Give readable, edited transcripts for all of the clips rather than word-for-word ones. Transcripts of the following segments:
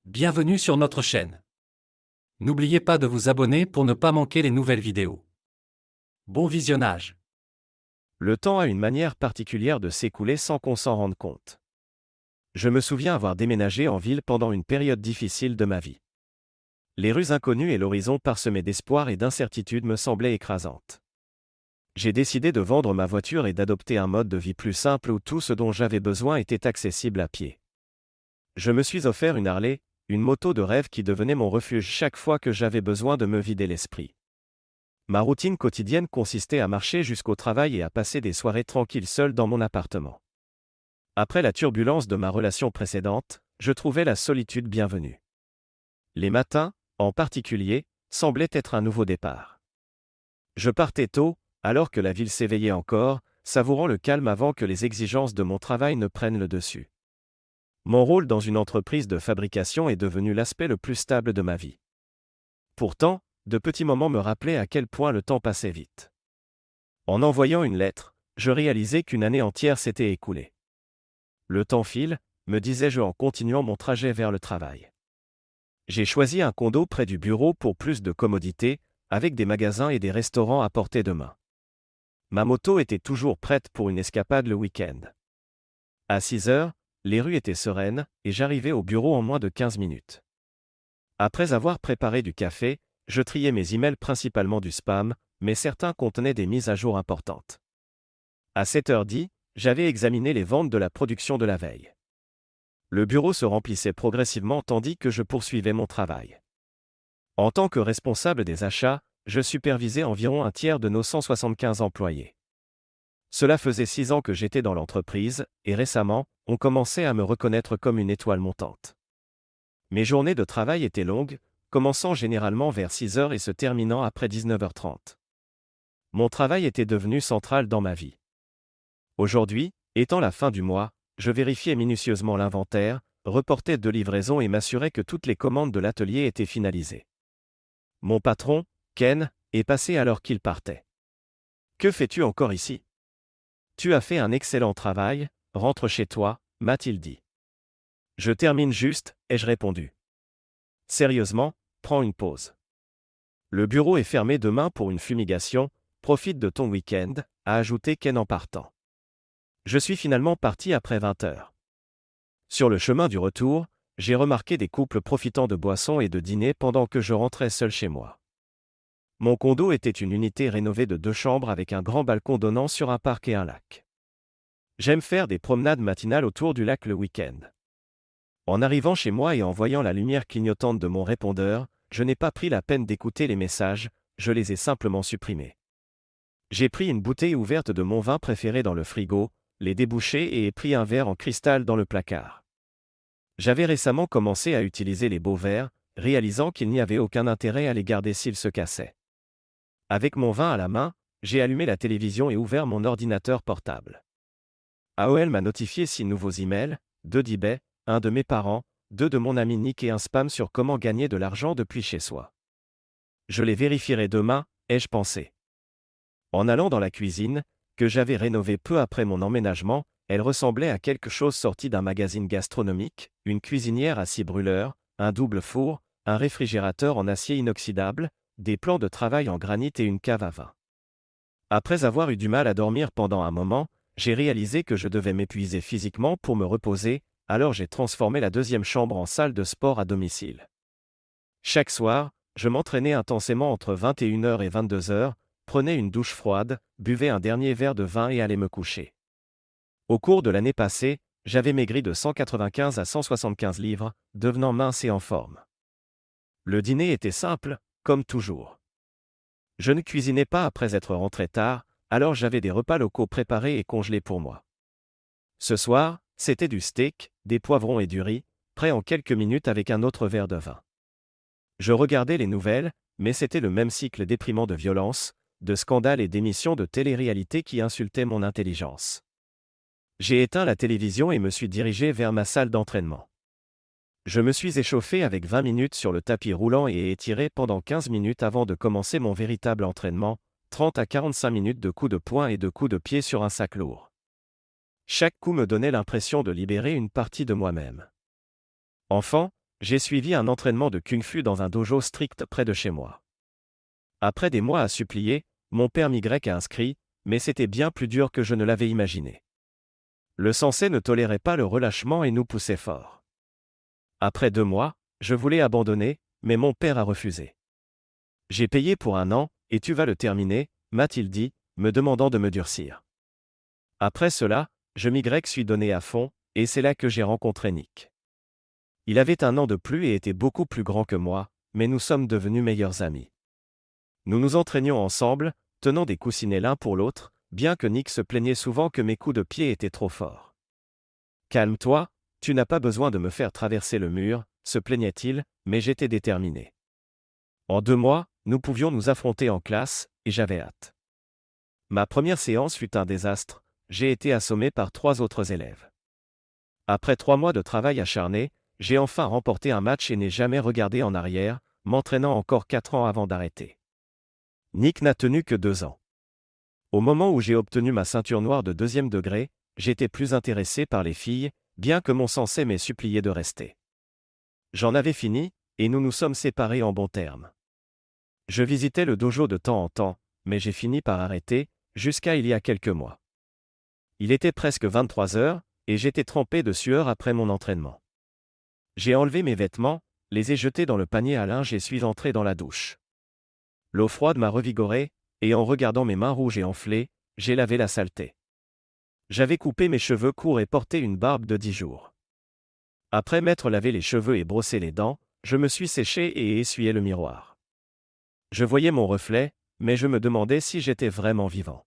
Bienvenue sur notre chaîne. N'oubliez pas de vous abonner pour ne pas manquer les nouvelles vidéos. Bon visionnage. Le temps a une manière particulière de s'écouler sans qu'on s'en rende compte. Je me souviens avoir déménagé en ville pendant une période difficile de ma vie. Les rues inconnues et l'horizon parsemé d'espoir et d'incertitude me semblaient écrasantes. J'ai décidé de vendre ma voiture et d'adopter un mode de vie plus simple où tout ce dont j'avais besoin était accessible à pied. Je me suis offert une Harley, une moto de rêve qui devenait mon refuge chaque fois que j'avais besoin de me vider l'esprit. Ma routine quotidienne consistait à marcher jusqu'au travail et à passer des soirées tranquilles seul dans mon appartement. Après la turbulence de ma relation précédente, je trouvais la solitude bienvenue. Les matins, en particulier, semblaient être un nouveau départ. Je partais tôt, alors que la ville s'éveillait encore, savourant le calme avant que les exigences de mon travail ne prennent le dessus. Mon rôle dans une entreprise de fabrication est devenu l'aspect le plus stable de ma vie. Pourtant, de petits moments me rappelaient à quel point le temps passait vite. En envoyant une lettre, je réalisais qu'une année entière s'était écoulée. Le temps file, me disais-je en continuant mon trajet vers le travail. J'ai choisi un condo près du bureau pour plus de commodité, avec des magasins et des restaurants à portée de main. Ma moto était toujours prête pour une escapade le week-end. À 6 heures, les rues étaient sereines, et j'arrivais au bureau en moins de 15 minutes. Après avoir préparé du café, je triais mes emails principalement du spam, mais certains contenaient des mises à jour importantes. À 7h10, j'avais examiné les ventes de la production de la veille. Le bureau se remplissait progressivement tandis que je poursuivais mon travail. En tant que responsable des achats, je supervisais environ un tiers de nos 175 employés. Cela faisait 6 ans que j'étais dans l'entreprise, et récemment, on commençait à me reconnaître comme une étoile montante. Mes journées de travail étaient longues, commençant généralement vers 6 heures et se terminant après 19h30. Mon travail était devenu central dans ma vie. Aujourd'hui, étant la fin du mois, je vérifiais minutieusement l'inventaire, reportais de livraison et m'assurais que toutes les commandes de l'atelier étaient finalisées. Mon patron, Ken, est passé alors qu'il partait. « Que fais-tu encore ici ? Tu as fait un excellent travail, rentre chez toi, m'a-t-il dit. Je termine juste, ai-je répondu. Sérieusement, prends une pause. Le bureau est fermé demain pour une fumigation, profite de ton week-end, a ajouté Ken en partant. Je suis finalement parti après 20 heures. Sur le chemin du retour, j'ai remarqué des couples profitant de boissons et de dîners pendant que je rentrais seul chez moi. Mon condo était une unité rénovée de 2 chambres avec un grand balcon donnant sur un parc et un lac. J'aime faire des promenades matinales autour du lac le week-end. En arrivant chez moi et en voyant la lumière clignotante de mon répondeur, je n'ai pas pris la peine d'écouter les messages, je les ai simplement supprimés. J'ai pris une bouteille ouverte de mon vin préféré dans le frigo, l'ai débouché et ai pris un verre en cristal dans le placard. J'avais récemment commencé à utiliser les beaux verres, réalisant qu'il n'y avait aucun intérêt à les garder s'ils se cassaient. Avec mon vin à la main, j'ai allumé la télévision et ouvert mon ordinateur portable. AOL m'a notifié 6 nouveaux emails, 2 d'eBay, un de mes parents, 2 de mon ami Nick et un spam sur comment gagner de l'argent depuis chez soi. Je les vérifierai demain, ai-je pensé. En allant dans la cuisine, que j'avais rénovée peu après mon emménagement, elle ressemblait à quelque chose sorti d'un magazine gastronomique, une cuisinière à 6 brûleurs, un double four, un réfrigérateur en acier inoxydable, des plans de travail en granit et une cave à vin. Après avoir eu du mal à dormir pendant un moment, j'ai réalisé que je devais m'épuiser physiquement pour me reposer, alors j'ai transformé la deuxième chambre en salle de sport à domicile. Chaque soir, je m'entraînais intensément entre 21h et 22h, prenais une douche froide, buvais un dernier verre de vin et allais me coucher. Au cours de l'année passée, j'avais maigri de 195 à 175 livres, devenant mince et en forme. Le dîner était simple, comme toujours. Je ne cuisinais pas après être rentré tard, alors j'avais des repas locaux préparés et congelés pour moi. Ce soir, c'était du steak, des poivrons et du riz, prêt en quelques minutes avec un autre verre de vin. Je regardais les nouvelles, mais c'était le même cycle déprimant de violence, de scandales et d'émissions de télé-réalité qui insultaient mon intelligence. J'ai éteint la télévision et me suis dirigé vers ma salle d'entraînement. Je me suis échauffé avec 20 minutes sur le tapis roulant et étiré pendant 15 minutes avant de commencer mon véritable entraînement, 30 à 45 minutes de coups de poing et de coups de pied sur un sac lourd. Chaque coup me donnait l'impression de libérer une partie de moi-même. Enfant, j'ai suivi un entraînement de kung-fu dans un dojo strict près de chez moi. Après des mois à supplier, mon père m'y a inscrit, mais c'était bien plus dur que je ne l'avais imaginé. Le sensei ne tolérait pas le relâchement et nous poussait fort. Après 2 mois, je voulais abandonner, mais mon père a refusé. J'ai payé pour 1 an, et tu vas le terminer, m'a-t-il dit, me demandant de me durcir. Après cela, je m'y suis donné à fond, et c'est là que j'ai rencontré Nick. Il avait 1 an de plus et était beaucoup plus grand que moi, mais nous sommes devenus meilleurs amis. Nous nous entraînions ensemble, tenant des coussinets l'un pour l'autre, bien que Nick se plaignait souvent que mes coups de pied étaient trop forts. « Calme-toi, tu n'as pas besoin de me faire traverser le mur », se plaignait-il, mais j'étais déterminé. En 2 mois, nous pouvions nous affronter en classe, et j'avais hâte. Ma première séance fut un désastre, j'ai été assommé par 3 autres élèves. Après 3 mois de travail acharné, j'ai enfin remporté un match et n'ai jamais regardé en arrière, m'entraînant encore 4 ans avant d'arrêter. Nick n'a tenu que 2 ans. Au moment où j'ai obtenu ma ceinture noire de 2e degré, j'étais plus intéressé par les filles, bien que mon sensei m'ait supplié de rester. J'en avais fini, et nous nous sommes séparés en bons termes. Je visitais le dojo de temps en temps, mais j'ai fini par arrêter, jusqu'à il y a quelques mois. Il était presque 23 heures, et j'étais trempé de sueur après mon entraînement. J'ai enlevé mes vêtements, les ai jetés dans le panier à linge et suis entré dans la douche. L'eau froide m'a revigoré, et en regardant mes mains rouges et enflées, j'ai lavé la saleté. J'avais coupé mes cheveux courts et porté une barbe de 10 jours. Après m'être lavé les cheveux et brossé les dents, je me suis séché et essuyé le miroir. Je voyais mon reflet, mais je me demandais si j'étais vraiment vivant.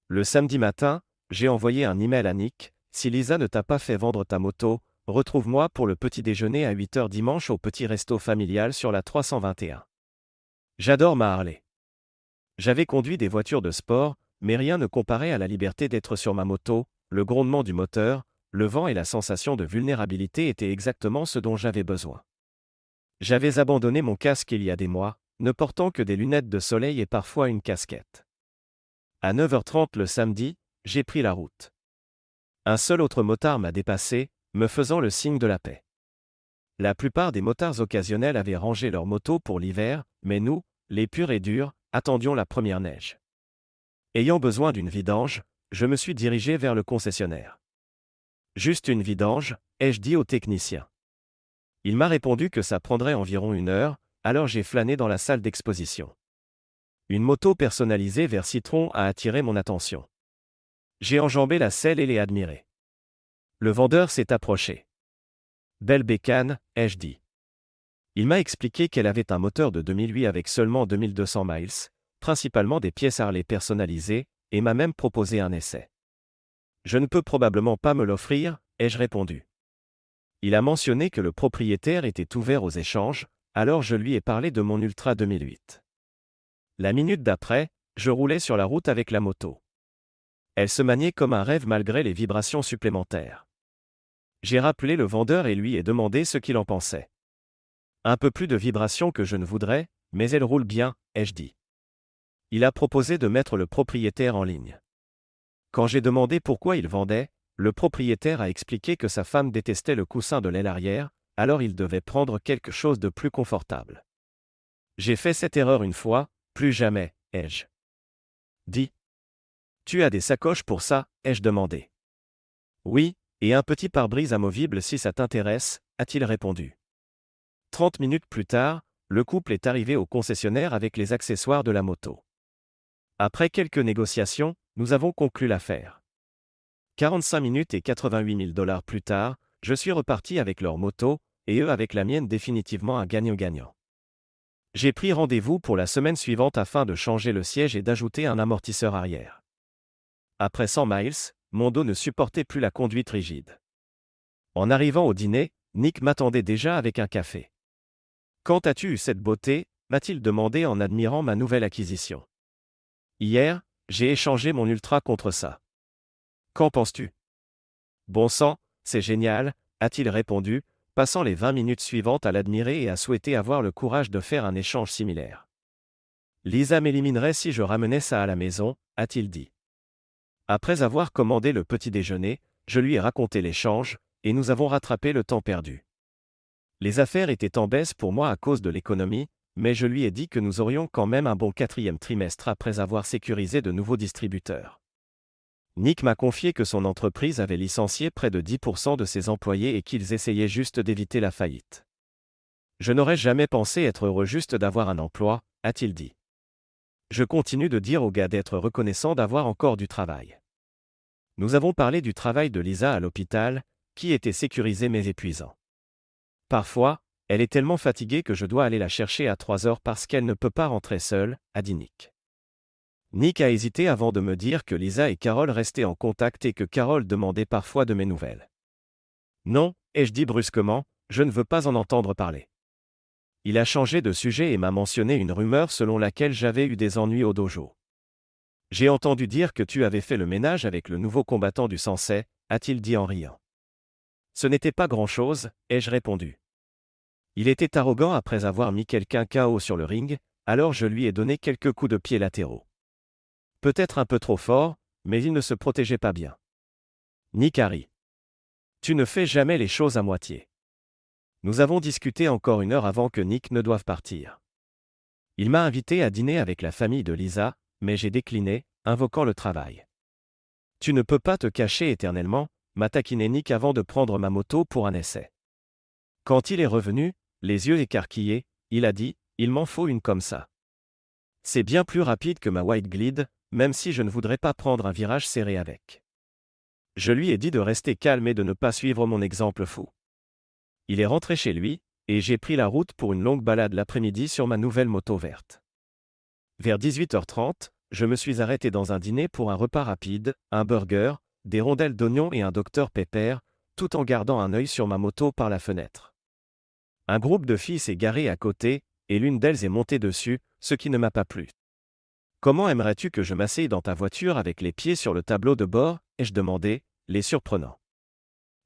Le samedi matin, j'ai envoyé un email à Nick, « Si Lisa ne t'a pas fait vendre ta moto, retrouve-moi pour le petit déjeuner à 8 h dimanche au petit resto familial sur la 321. » J'adore ma Harley. J'avais conduit des voitures de sport, mais rien ne comparait à la liberté d'être sur ma moto, le grondement du moteur, le vent et la sensation de vulnérabilité étaient exactement ce dont j'avais besoin. J'avais abandonné mon casque il y a des mois, ne portant que des lunettes de soleil et parfois une casquette. À 9 h 30 le samedi, j'ai pris la route. Un seul autre motard m'a dépassé, me faisant le signe de la paix. La plupart des motards occasionnels avaient rangé leur moto pour l'hiver, mais nous, les purs et durs, attendions la première neige. Ayant besoin d'une vidange, je me suis dirigé vers le concessionnaire. « Juste une vidange », ai-je dit au technicien. Il m'a répondu que ça prendrait environ 1 heure, alors j'ai flâné dans la salle d'exposition. Une moto personnalisée vert citron a attiré mon attention. J'ai enjambé la selle et l'ai admirée. Le vendeur s'est approché. « Belle bécane », ai-je dit. Il m'a expliqué qu'elle avait un moteur de 2008 avec seulement 2200 miles, principalement des pièces Harley personnalisées, et m'a même proposé un essai. « Je ne peux probablement pas me l'offrir », ai-je répondu. Il a mentionné que le propriétaire était ouvert aux échanges, alors je lui ai parlé de mon Ultra 2008. La minute d'après, je roulais sur la route avec la moto. Elle se maniait comme un rêve malgré les vibrations supplémentaires. J'ai rappelé le vendeur et lui ai demandé ce qu'il en pensait. Un peu plus de vibrations que je ne voudrais, mais elle roule bien, ai-je dit. Il a proposé de mettre le propriétaire en ligne. Quand j'ai demandé pourquoi il vendait, le propriétaire a expliqué que sa femme détestait le coussin de l'aile arrière, alors il devait prendre quelque chose de plus confortable. J'ai fait cette erreur une fois, plus jamais, ai-je dit. Tu as des sacoches pour ça, ai-je demandé. Oui, et un petit pare-brise amovible si ça t'intéresse, a-t-il répondu. 30 minutes plus tard, le couple est arrivé au concessionnaire avec les accessoires de la moto. Après quelques négociations, nous avons conclu l'affaire. 45 minutes et 88 000 $ plus tard, je suis reparti avec leur moto, et eux avec la mienne, définitivement un gagnant-gagnant. J'ai pris rendez-vous pour la semaine suivante afin de changer le siège et d'ajouter un amortisseur arrière. Après 100 miles, mon dos ne supportait plus la conduite rigide. En arrivant au dîner, Nick m'attendait déjà avec un café. « Quand as-tu eu cette beauté ?» m'a-t-il demandé en admirant ma nouvelle acquisition. « Hier, j'ai échangé mon Ultra contre ça. Qu'en penses-tu » ? « Bon sang, c'est génial », a-t-il répondu, passant les 20 minutes suivantes à l'admirer et à souhaiter avoir le courage de faire un échange similaire. « Lisa m'éliminerait si je ramenais ça à la maison », a-t-il dit. Après avoir commandé le petit déjeuner, je lui ai raconté l'échange, et nous avons rattrapé le temps perdu. Les affaires étaient en baisse pour moi à cause de l'économie, mais je lui ai dit que nous aurions quand même un bon 4e trimestre après avoir sécurisé de nouveaux distributeurs. Nick m'a confié que son entreprise avait licencié près de 10% de ses employés et qu'ils essayaient juste d'éviter la faillite. Je n'aurais jamais pensé être heureux juste d'avoir un emploi, a-t-il dit. Je continue de dire au gars d'être reconnaissant d'avoir encore du travail. Nous avons parlé du travail de Lisa à l'hôpital, qui était sécurisé mais épuisant. Parfois, elle est tellement fatiguée que je dois aller la chercher à 3 heures parce qu'elle ne peut pas rentrer seule, a dit Nick. Nick a hésité avant de me dire que Lisa et Carol restaient en contact et que Carol demandait parfois de mes nouvelles. Non, ai-je dit brusquement, je ne veux pas en entendre parler. Il a changé de sujet et m'a mentionné une rumeur selon laquelle j'avais eu des ennuis au dojo. J'ai entendu dire que tu avais fait le ménage avec le nouveau combattant du sensei, a-t-il dit en riant. Ce n'était pas grand-chose, ai-je répondu. Il était arrogant après avoir mis quelqu'un KO sur le ring, alors je lui ai donné quelques coups de pied latéraux. Peut-être un peu trop fort, mais il ne se protégeait pas bien. Nick a ri. Tu ne fais jamais les choses à moitié. Nous avons discuté encore 1 heure avant que Nick ne doive partir. Il m'a invité à dîner avec la famille de Lisa, mais j'ai décliné, invoquant le travail. Tu ne peux pas te cacher éternellement, m'a taquiné Nick avant de prendre ma moto pour un essai. Quand il est revenu, les yeux écarquillés, il a dit, il m'en faut une comme ça. C'est bien plus rapide que ma White Glide, même si je ne voudrais pas prendre un virage serré avec. Je lui ai dit de rester calme et de ne pas suivre mon exemple fou. Il est rentré chez lui, et j'ai pris la route pour une longue balade l'après-midi sur ma nouvelle moto verte. Vers 18h30, je me suis arrêté dans un dîner pour un repas rapide, un burger, des rondelles d'oignon et un Dr Pepper, tout en gardant un œil sur ma moto par la fenêtre. Un groupe de filles s'est garé à côté, et l'une d'elles est montée dessus, ce qui ne m'a pas plu. Comment aimerais-tu que je m'asseye dans ta voiture avec les pieds sur le tableau de bord, ai-je demandé, les surprenant.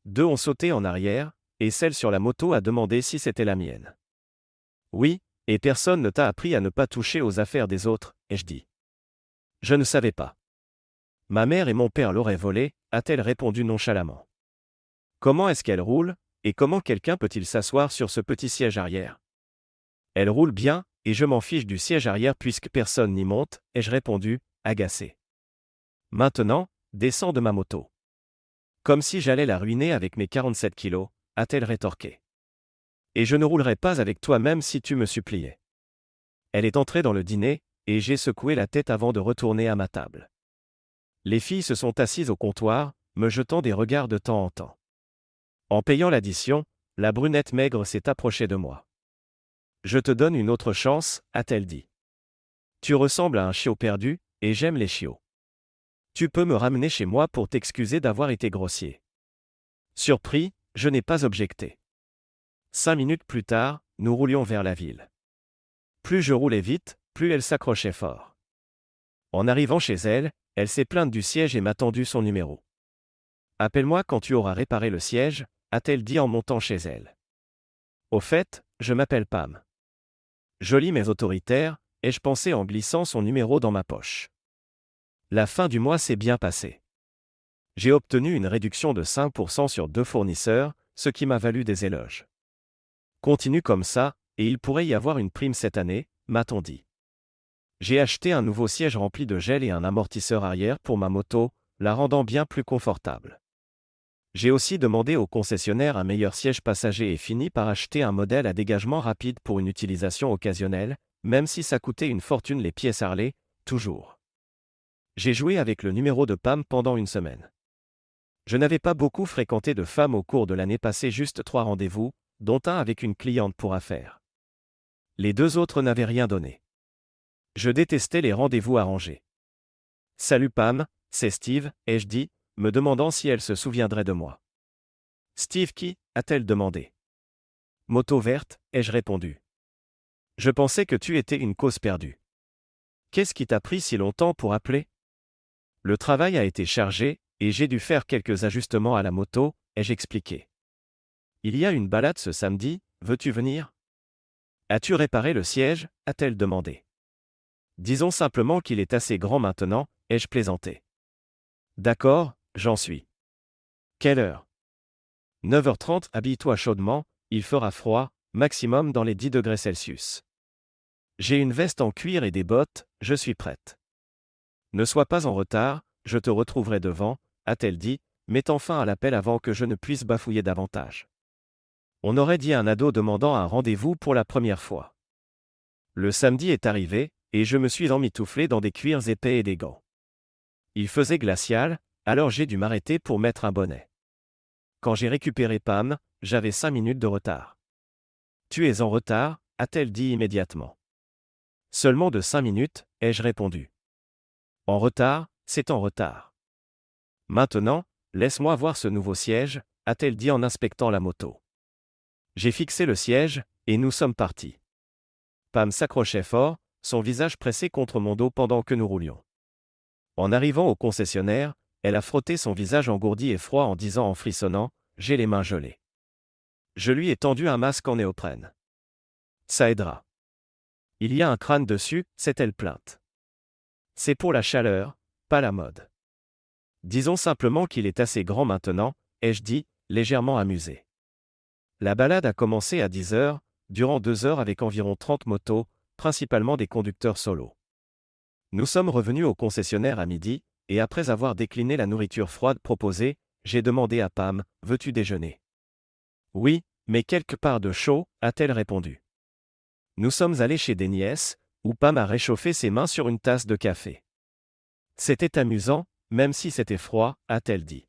2 ont sauté en arrière, et celle sur la moto a demandé si c'était la mienne. Oui, et personne ne t'a appris à ne pas toucher aux affaires des autres, ai-je dit. Je ne savais pas. Ma mère et mon père l'auraient volée, a-t-elle répondu nonchalamment. Comment est-ce qu'elle roule, et comment quelqu'un peut-il s'asseoir sur ce petit siège arrière? Elle roule bien, et je m'en fiche du siège arrière puisque personne n'y monte, ai-je répondu, agacé. Maintenant, descends de ma moto. Comme si j'allais la ruiner avec mes 47 kilos, a-t-elle rétorqué. Et je ne roulerai pas avec toi même si tu me suppliais. Elle est entrée dans le dîner, et j'ai secoué la tête avant de retourner à ma table. Les filles se sont assises au comptoir, me jetant des regards de temps en temps. En payant l'addition, la brunette maigre s'est approchée de moi. Je te donne une autre chance, a-t-elle dit. Tu ressembles à un chiot perdu, et j'aime les chiots. Tu peux me ramener chez moi pour t'excuser d'avoir été grossier. Surpris, je n'ai pas objecté. 5 minutes plus tard, nous roulions vers la ville. Plus je roulais vite, plus elle s'accrochait fort. En arrivant chez elle, elle s'est plainte du siège et m'a tendu son numéro. Appelle-moi quand tu auras réparé le siège, a-t-elle dit en montant chez elle. Au fait, je m'appelle Pam. Jolie mais autoritaire, ai-je pensé en glissant son numéro dans ma poche. La fin du mois s'est bien passée. J'ai obtenu une réduction de 5% sur 2 fournisseurs, ce qui m'a valu des éloges. Continue comme ça, et il pourrait y avoir une prime cette année, m'a-t-on dit. J'ai acheté un nouveau siège rempli de gel et un amortisseur arrière pour ma moto, la rendant bien plus confortable. J'ai aussi demandé au concessionnaire un meilleur siège passager et fini par acheter un modèle à dégagement rapide pour une utilisation occasionnelle, même si ça coûtait une fortune les pièces Harley, toujours. J'ai joué avec le numéro de Pam pendant 1 semaine. Je n'avais pas beaucoup fréquenté de femmes au cours de l'année passée, juste 3 rendez-vous, dont un avec une cliente pour affaires. Les 2 autres n'avaient rien donné. Je détestais les rendez-vous arrangés. Salut Pam, c'est Steve, ai-je dit, me demandant si elle se souviendrait de moi. Steve qui, a-t-elle demandé. Moto verte, ai-je répondu. Je pensais que tu étais une cause perdue. Qu'est-ce qui t'a pris si longtemps pour appeler? Le travail a été chargé, et j'ai dû faire quelques ajustements à la moto, ai-je expliqué. Il y a une balade ce samedi, veux-tu venir? As-tu réparé le siège, a-t-elle demandé. Disons simplement qu'il est assez grand maintenant, ai-je plaisanté. D'accord, j'en suis. Quelle heure? 9h30, habille-toi chaudement, il fera froid, maximum dans les 10 degrés Celsius. J'ai une veste en cuir et des bottes, je suis prête. Ne sois pas en retard, je te retrouverai devant, a-t-elle dit, mettant fin à l'appel avant que je ne puisse bafouiller davantage. On aurait dit un ado demandant un rendez-vous pour la première fois. Le samedi est arrivé, et je me suis emmitouflé dans des cuirs épais et des gants. Il faisait glacial, alors j'ai dû m'arrêter pour mettre un bonnet. Quand j'ai récupéré Pam, j'avais 5 minutes de retard. Tu es en retard, a-t-elle dit immédiatement. Seulement de 5 minutes, ai-je répondu. En retard, c'est en retard. Maintenant, laisse-moi voir ce nouveau siège, a-t-elle dit en inspectant la moto. J'ai fixé le siège, et nous sommes partis. Pam s'accrochait fort, son visage pressé contre mon dos pendant que nous roulions. En arrivant au concessionnaire, elle a frotté son visage engourdi et froid en disant en frissonnant, « J'ai les mains gelées. » Je lui ai tendu un masque en néoprène. « Ça aidera. » « Il y a un crâne dessus, s'est-elle plainte. C'est pour la chaleur, pas la mode. Disons simplement qu'il est assez grand maintenant, ai-je dit, légèrement amusé. La balade a commencé à 10 heures, durant 2 heures avec environ 30 motos, principalement des conducteurs solos. Nous sommes revenus au concessionnaire à midi, et après avoir décliné la nourriture froide proposée, j'ai demandé à Pam, « Veux-tu déjeuner ?» « Oui, mais quelque part de chaud, a-t-elle répondu. Nous sommes allés chez des nièces, où Pam a réchauffé ses mains sur une tasse de café. C'était amusant, même si c'était froid, a-t-elle dit.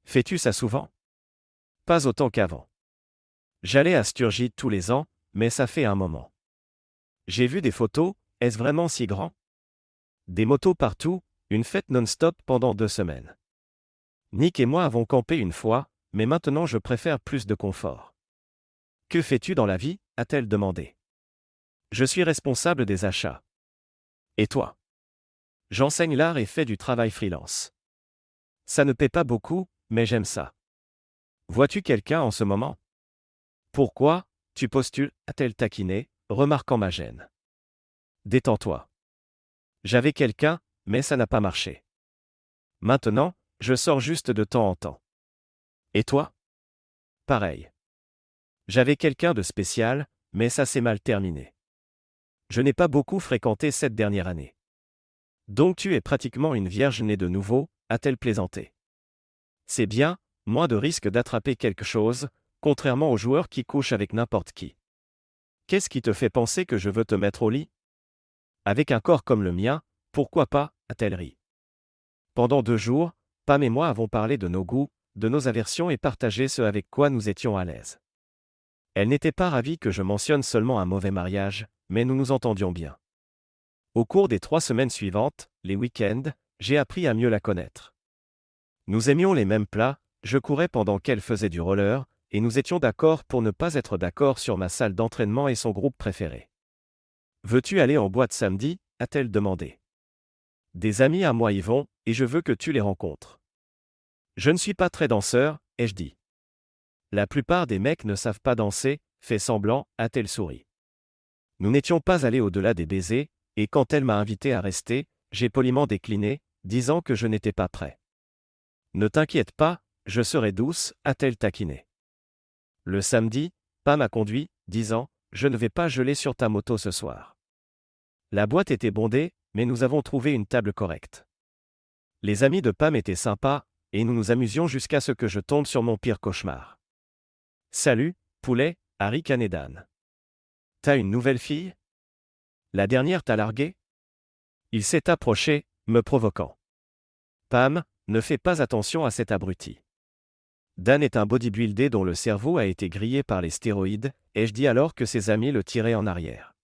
Fais-tu ça souvent? Pas autant qu'avant. J'allais à Sturgis tous les ans, mais ça fait un moment. J'ai vu des photos, est-ce vraiment si grand? Des motos partout, une fête non-stop pendant 2 semaines. Nick et moi avons campé une fois, mais maintenant je préfère plus de confort. Que fais-tu dans la vie? A-t-elle demandé. Je suis responsable des achats. Et toi? J'enseigne l'art et fais du travail freelance. Ça ne paie pas beaucoup, mais j'aime ça. Vois-tu quelqu'un en ce moment? Pourquoi, tu postules, a-t-elle taquiné, remarquant ma gêne. Détends-toi. J'avais quelqu'un, mais ça n'a pas marché. Maintenant, je sors juste de temps en temps. Et toi? Pareil. J'avais quelqu'un de spécial, mais ça s'est mal terminé. Je n'ai pas beaucoup fréquenté cette dernière année. Donc tu es pratiquement une vierge née de nouveau, a-t-elle plaisanté. C'est bien, moins de risque d'attraper quelque chose, contrairement aux joueurs qui couchent avec n'importe qui. Qu'est-ce qui te fait penser que je veux te mettre au lit? Avec un corps comme le mien, pourquoi pas, a-t-elle ri. Pendant 2 jours, Pam et moi avons parlé de nos goûts, de nos aversions et partagé ce avec quoi nous étions à l'aise. Elle n'était pas ravie que je mentionne seulement un mauvais mariage, mais nous nous entendions bien. Au cours des 3 semaines suivantes, les week-ends, j'ai appris à mieux la connaître. Nous aimions les mêmes plats, je courais pendant qu'elle faisait du roller, et nous étions d'accord pour ne pas être d'accord sur ma salle d'entraînement et son groupe préféré. Veux-tu aller en boîte samedi? A-t-elle demandé. Des amis à moi y vont, et je veux que tu les rencontres. Je ne suis pas très danseur, ai-je dit. La plupart des mecs ne savent pas danser, fait semblant, a-t-elle souri. Nous n'étions pas allés au-delà des baisers, et quand elle m'a invité à rester, j'ai poliment décliné, disant que je n'étais pas prêt. Ne t'inquiète pas, je serai douce, a-t-elle taquiné. Le samedi, Pam m'a conduit, disant, je ne vais pas geler sur ta moto ce soir. La boîte était bondée, mais nous avons trouvé une table correcte. Les amis de Pam étaient sympas, et nous nous amusions jusqu'à ce que je tombe sur mon pire cauchemar. Salut, poulet, a ricané Dan. T'as une nouvelle fille? La dernière t'a largué? Il s'est approché, me provoquant. Pam, ne fais pas attention à cet abruti. Dan est un bodybuildé dont le cerveau a été grillé par les stéroïdes, ai-je dit alors que ses amis le tiraient en arrière.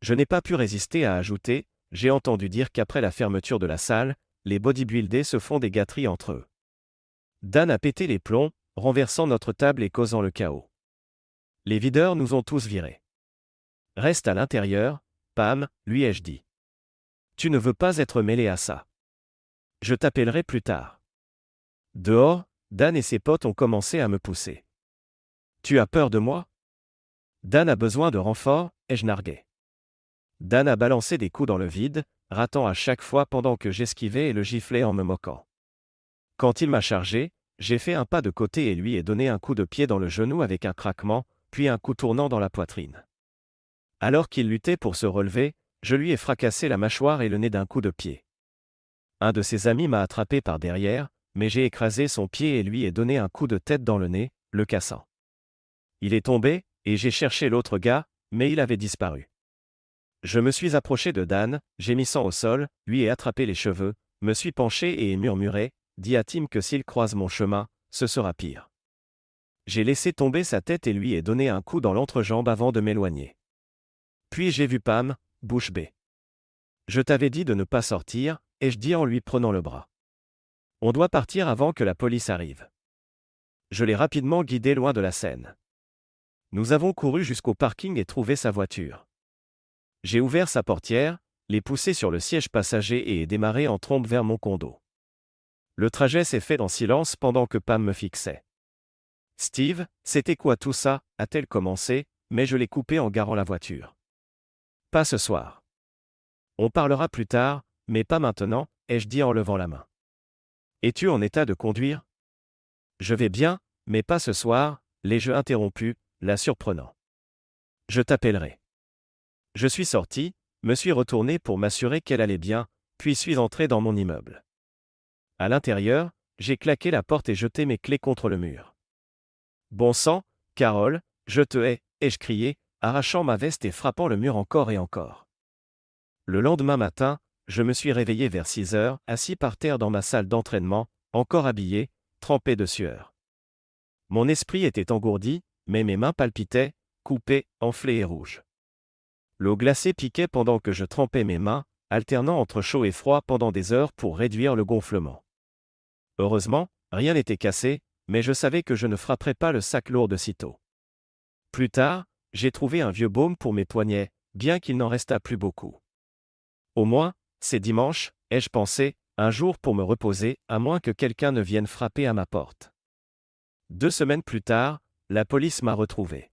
Je n'ai pas pu résister à ajouter, j'ai entendu dire qu'après la fermeture de la salle, les bodybuildés se font des gâteries entre eux. Dan a pété les plombs, renversant notre table et causant le chaos. Les videurs nous ont tous virés. Reste à l'intérieur, Pam, lui ai-je dit. Tu ne veux pas être mêlé à ça. Je t'appellerai plus tard. Dehors, Dan et ses potes ont commencé à me pousser. Tu as peur de moi? Dan a besoin de renfort, ai-je nargué. Dan a balancé des coups dans le vide, ratant à chaque fois pendant que j'esquivais et le giflais en me moquant. Quand il m'a chargé, j'ai fait un pas de côté et lui ai donné un coup de pied dans le genou avec un craquement, puis un coup tournant dans la poitrine. Alors qu'il luttait pour se relever, je lui ai fracassé la mâchoire et le nez d'un coup de pied. Un de ses amis m'a attrapé par derrière, mais j'ai écrasé son pied et lui ai donné un coup de tête dans le nez, le cassant. Il est tombé, et j'ai cherché l'autre gars, mais il avait disparu. Je me suis approché de Dan, gémissant au sol, lui ai attrapé les cheveux, me suis penché et ai murmuré, dis à Tim que s'il croise mon chemin, ce sera pire. J'ai laissé tomber sa tête et lui ai donné un coup dans l'entrejambe avant de m'éloigner. Puis j'ai vu Pam, bouche bée. Je t'avais dit de ne pas sortir, ai-je dit en lui prenant le bras. On doit partir avant que la police arrive. Je l'ai rapidement guidé loin de la scène. Nous avons couru jusqu'au parking et trouvé sa voiture. J'ai ouvert sa portière, l'ai poussé sur le siège passager et ai démarré en trombe vers mon condo. Le trajet s'est fait en silence pendant que Pam me fixait. Steve, c'était quoi tout ça, a-t-elle commencé, mais je l'ai coupé en garant la voiture. Pas ce soir. On parlera plus tard, mais pas maintenant, ai-je dit en levant la main. Es-tu en état de conduire? Je vais bien, mais pas ce soir, l'ai-je interrompu, la surprenant. Je t'appellerai. Je suis sorti, me suis retourné pour m'assurer qu'elle allait bien, puis suis entré dans mon immeuble. À l'intérieur, j'ai claqué la porte et jeté mes clés contre le mur. Bon sang, Carole, je te hais, ai-je crié, arrachant ma veste et frappant le mur encore et encore. Le lendemain matin, je me suis réveillé vers 6 heures, assis par terre dans ma salle d'entraînement, encore habillé, trempé de sueur. Mon esprit était engourdi, mais mes mains palpitaient, coupées, enflées et rouges. L'eau glacée piquait pendant que je trempais mes mains, alternant entre chaud et froid pendant des heures pour réduire le gonflement. Heureusement, rien n'était cassé, mais je savais que je ne frapperais pas le sac lourd de sitôt. Plus tard, j'ai trouvé un vieux baume pour mes poignets, bien qu'il n'en restât plus beaucoup. Au moins, c'est dimanche, ai-je pensé, un jour pour me reposer, à moins que quelqu'un ne vienne frapper à ma porte. 2 semaines plus tard, la police m'a retrouvé.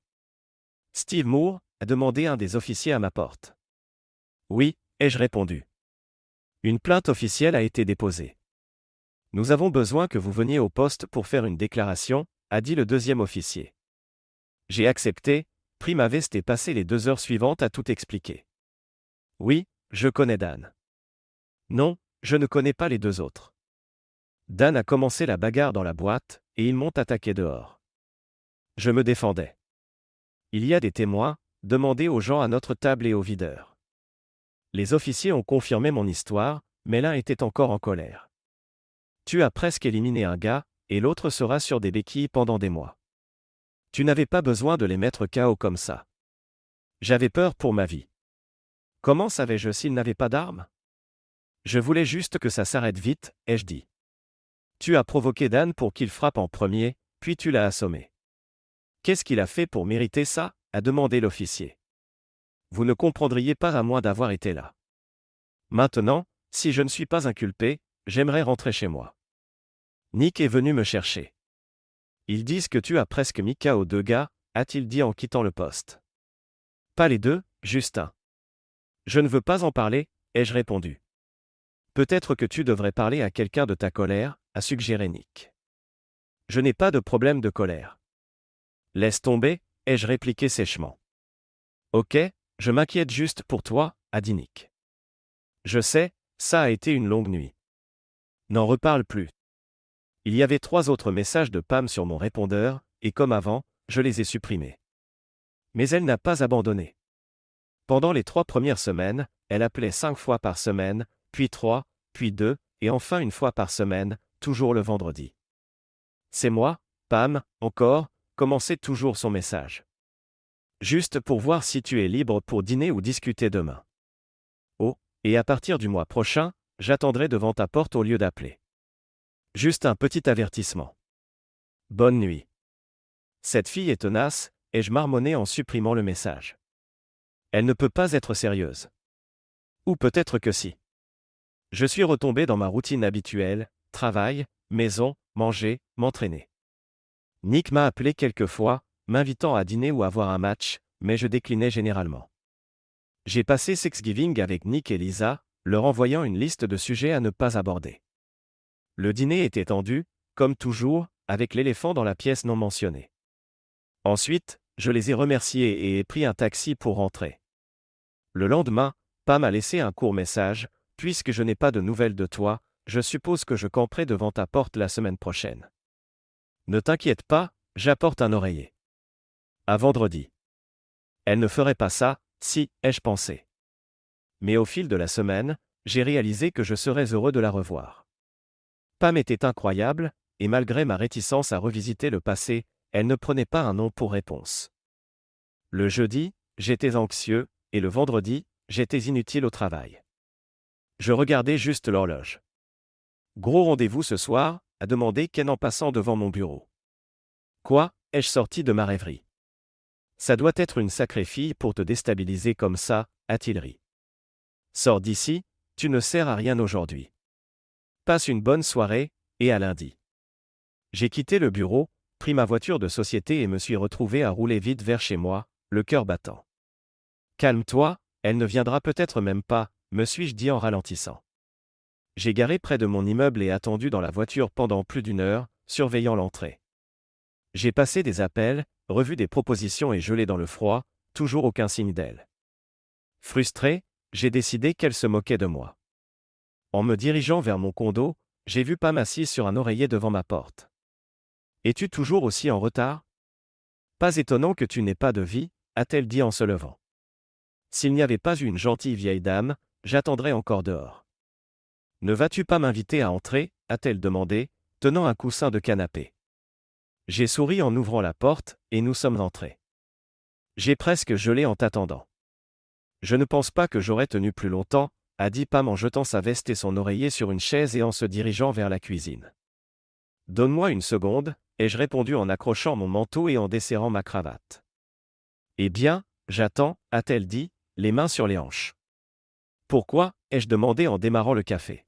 Steve Moore, a demandé un des officiers à ma porte. Oui, ai-je répondu. Une plainte officielle a été déposée. Nous avons besoin que vous veniez au poste pour faire une déclaration, a dit le deuxième officier. J'ai accepté, pris ma veste et passé les 2 heures suivantes à tout expliquer. Oui, je connais Dan. Non, je ne connais pas les 2 autres. Dan a commencé la bagarre dans la boîte, et ils m'ont attaqué dehors. Je me défendais. Il y a des témoins, demandez aux gens à notre table et aux videurs. Les officiers ont confirmé mon histoire, mais l'un était encore en colère. Tu as presque éliminé un gars, et l'autre sera sur des béquilles pendant des mois. Tu n'avais pas besoin de les mettre KO comme ça. J'avais peur pour ma vie. Comment savais-je s'il n'avait pas d'armes? Je voulais juste que ça s'arrête vite, ai-je dit. Tu as provoqué Dan pour qu'il frappe en premier, puis tu l'as assommé. Qu'est-ce qu'il a fait pour mériter ça? A demandé l'officier. Vous ne comprendriez pas à moins d'avoir été là. Maintenant, si je ne suis pas inculpé, j'aimerais rentrer chez moi. Nick est venu me chercher. Ils disent que tu as presque mis KO 2 gars, a-t-il dit en quittant le poste. Pas les 2, juste un. Je ne veux pas en parler, ai-je répondu. Peut-être que tu devrais parler à quelqu'un de ta colère, a suggéré Nick. Je n'ai pas de problème de colère. Laisse tomber, ai-je répliqué sèchement. Ok, je m'inquiète juste pour toi, a dit Nick. Je sais, ça a été une longue nuit. N'en reparle plus. Il y avait 3 autres messages de Pam sur mon répondeur, et comme avant, je les ai supprimés. Mais elle n'a pas abandonné. Pendant les 3 premières semaines, elle appelait 5 fois par semaine, puis 3, puis 2, et enfin 1 fois par semaine, toujours le vendredi. C'est moi, Pam, encore, commençait toujours son message. Juste pour voir si tu es libre pour dîner ou discuter demain. Oh, et à partir du mois prochain, j'attendrai devant ta porte au lieu d'appeler. Juste un petit avertissement. Bonne nuit. Cette fille est tenace, ai-je marmonné en supprimant le message. Elle ne peut pas être sérieuse. Ou peut-être que si. Je suis retombé dans ma routine habituelle, travail, maison, manger, m'entraîner. Nick m'a appelé quelques fois, m'invitant à dîner ou à voir un match, mais je déclinais généralement. J'ai passé Thanksgiving avec Nick et Lisa, leur envoyant une liste de sujets à ne pas aborder. Le dîner était tendu, comme toujours, avec l'éléphant dans la pièce non mentionnée. Ensuite, je les ai remerciés et ai pris un taxi pour rentrer. Le lendemain, Pam m'a laissé un court message. Puisque je n'ai pas de nouvelles de toi, je suppose que je camperai devant ta porte la semaine prochaine. Ne t'inquiète pas, j'apporte un oreiller. À vendredi. Elle ne ferait pas ça, si, ai-je pensé. Mais au fil de la semaine, j'ai réalisé que je serais heureux de la revoir. Pam était incroyable, et malgré ma réticence à revisiter le passé, elle ne prenait pas un non pour réponse. Le jeudi, j'étais anxieux, et le vendredi, j'étais inutile au travail. Je regardais juste l'horloge. Gros rendez-vous ce soir, a demandé Ken en passant devant mon bureau. Quoi, ai-je sorti de ma rêverie. Ça doit être une sacrée fille pour te déstabiliser comme ça, a-t-il ri. Sors d'ici, tu ne sers à rien aujourd'hui. Passe une bonne soirée, et à lundi. J'ai quitté le bureau, pris ma voiture de société et me suis retrouvé à rouler vite vers chez moi, le cœur battant. Calme-toi, elle ne viendra peut-être même pas, me suis-je dit en ralentissant. J'ai garé près de mon immeuble et attendu dans la voiture pendant plus d'1 heure, surveillant l'entrée. J'ai passé des appels, revu des propositions et gelé dans le froid, toujours aucun signe d'elle. Frustré, j'ai décidé qu'elle se moquait de moi. En me dirigeant vers mon condo, j'ai vu Pam assise sur un oreiller devant ma porte. Es-tu toujours aussi en retard? Pas étonnant que tu n'aies pas de vie, a-t-elle dit en se levant. S'il n'y avait pas eu une gentille vieille dame, j'attendrais encore dehors. Ne vas-tu pas m'inviter à entrer, a-t-elle demandé, tenant un coussin de canapé. J'ai souri en ouvrant la porte, et nous sommes entrés. J'ai presque gelé en t'attendant. Je ne pense pas que j'aurais tenu plus longtemps, a dit Pam en jetant sa veste et son oreiller sur une chaise et en se dirigeant vers la cuisine. Donne-moi une seconde, ai-je répondu en accrochant mon manteau et en desserrant ma cravate. Eh bien, j'attends, a-t-elle dit, les mains sur les hanches. Pourquoi, ai-je demandé en démarrant le café.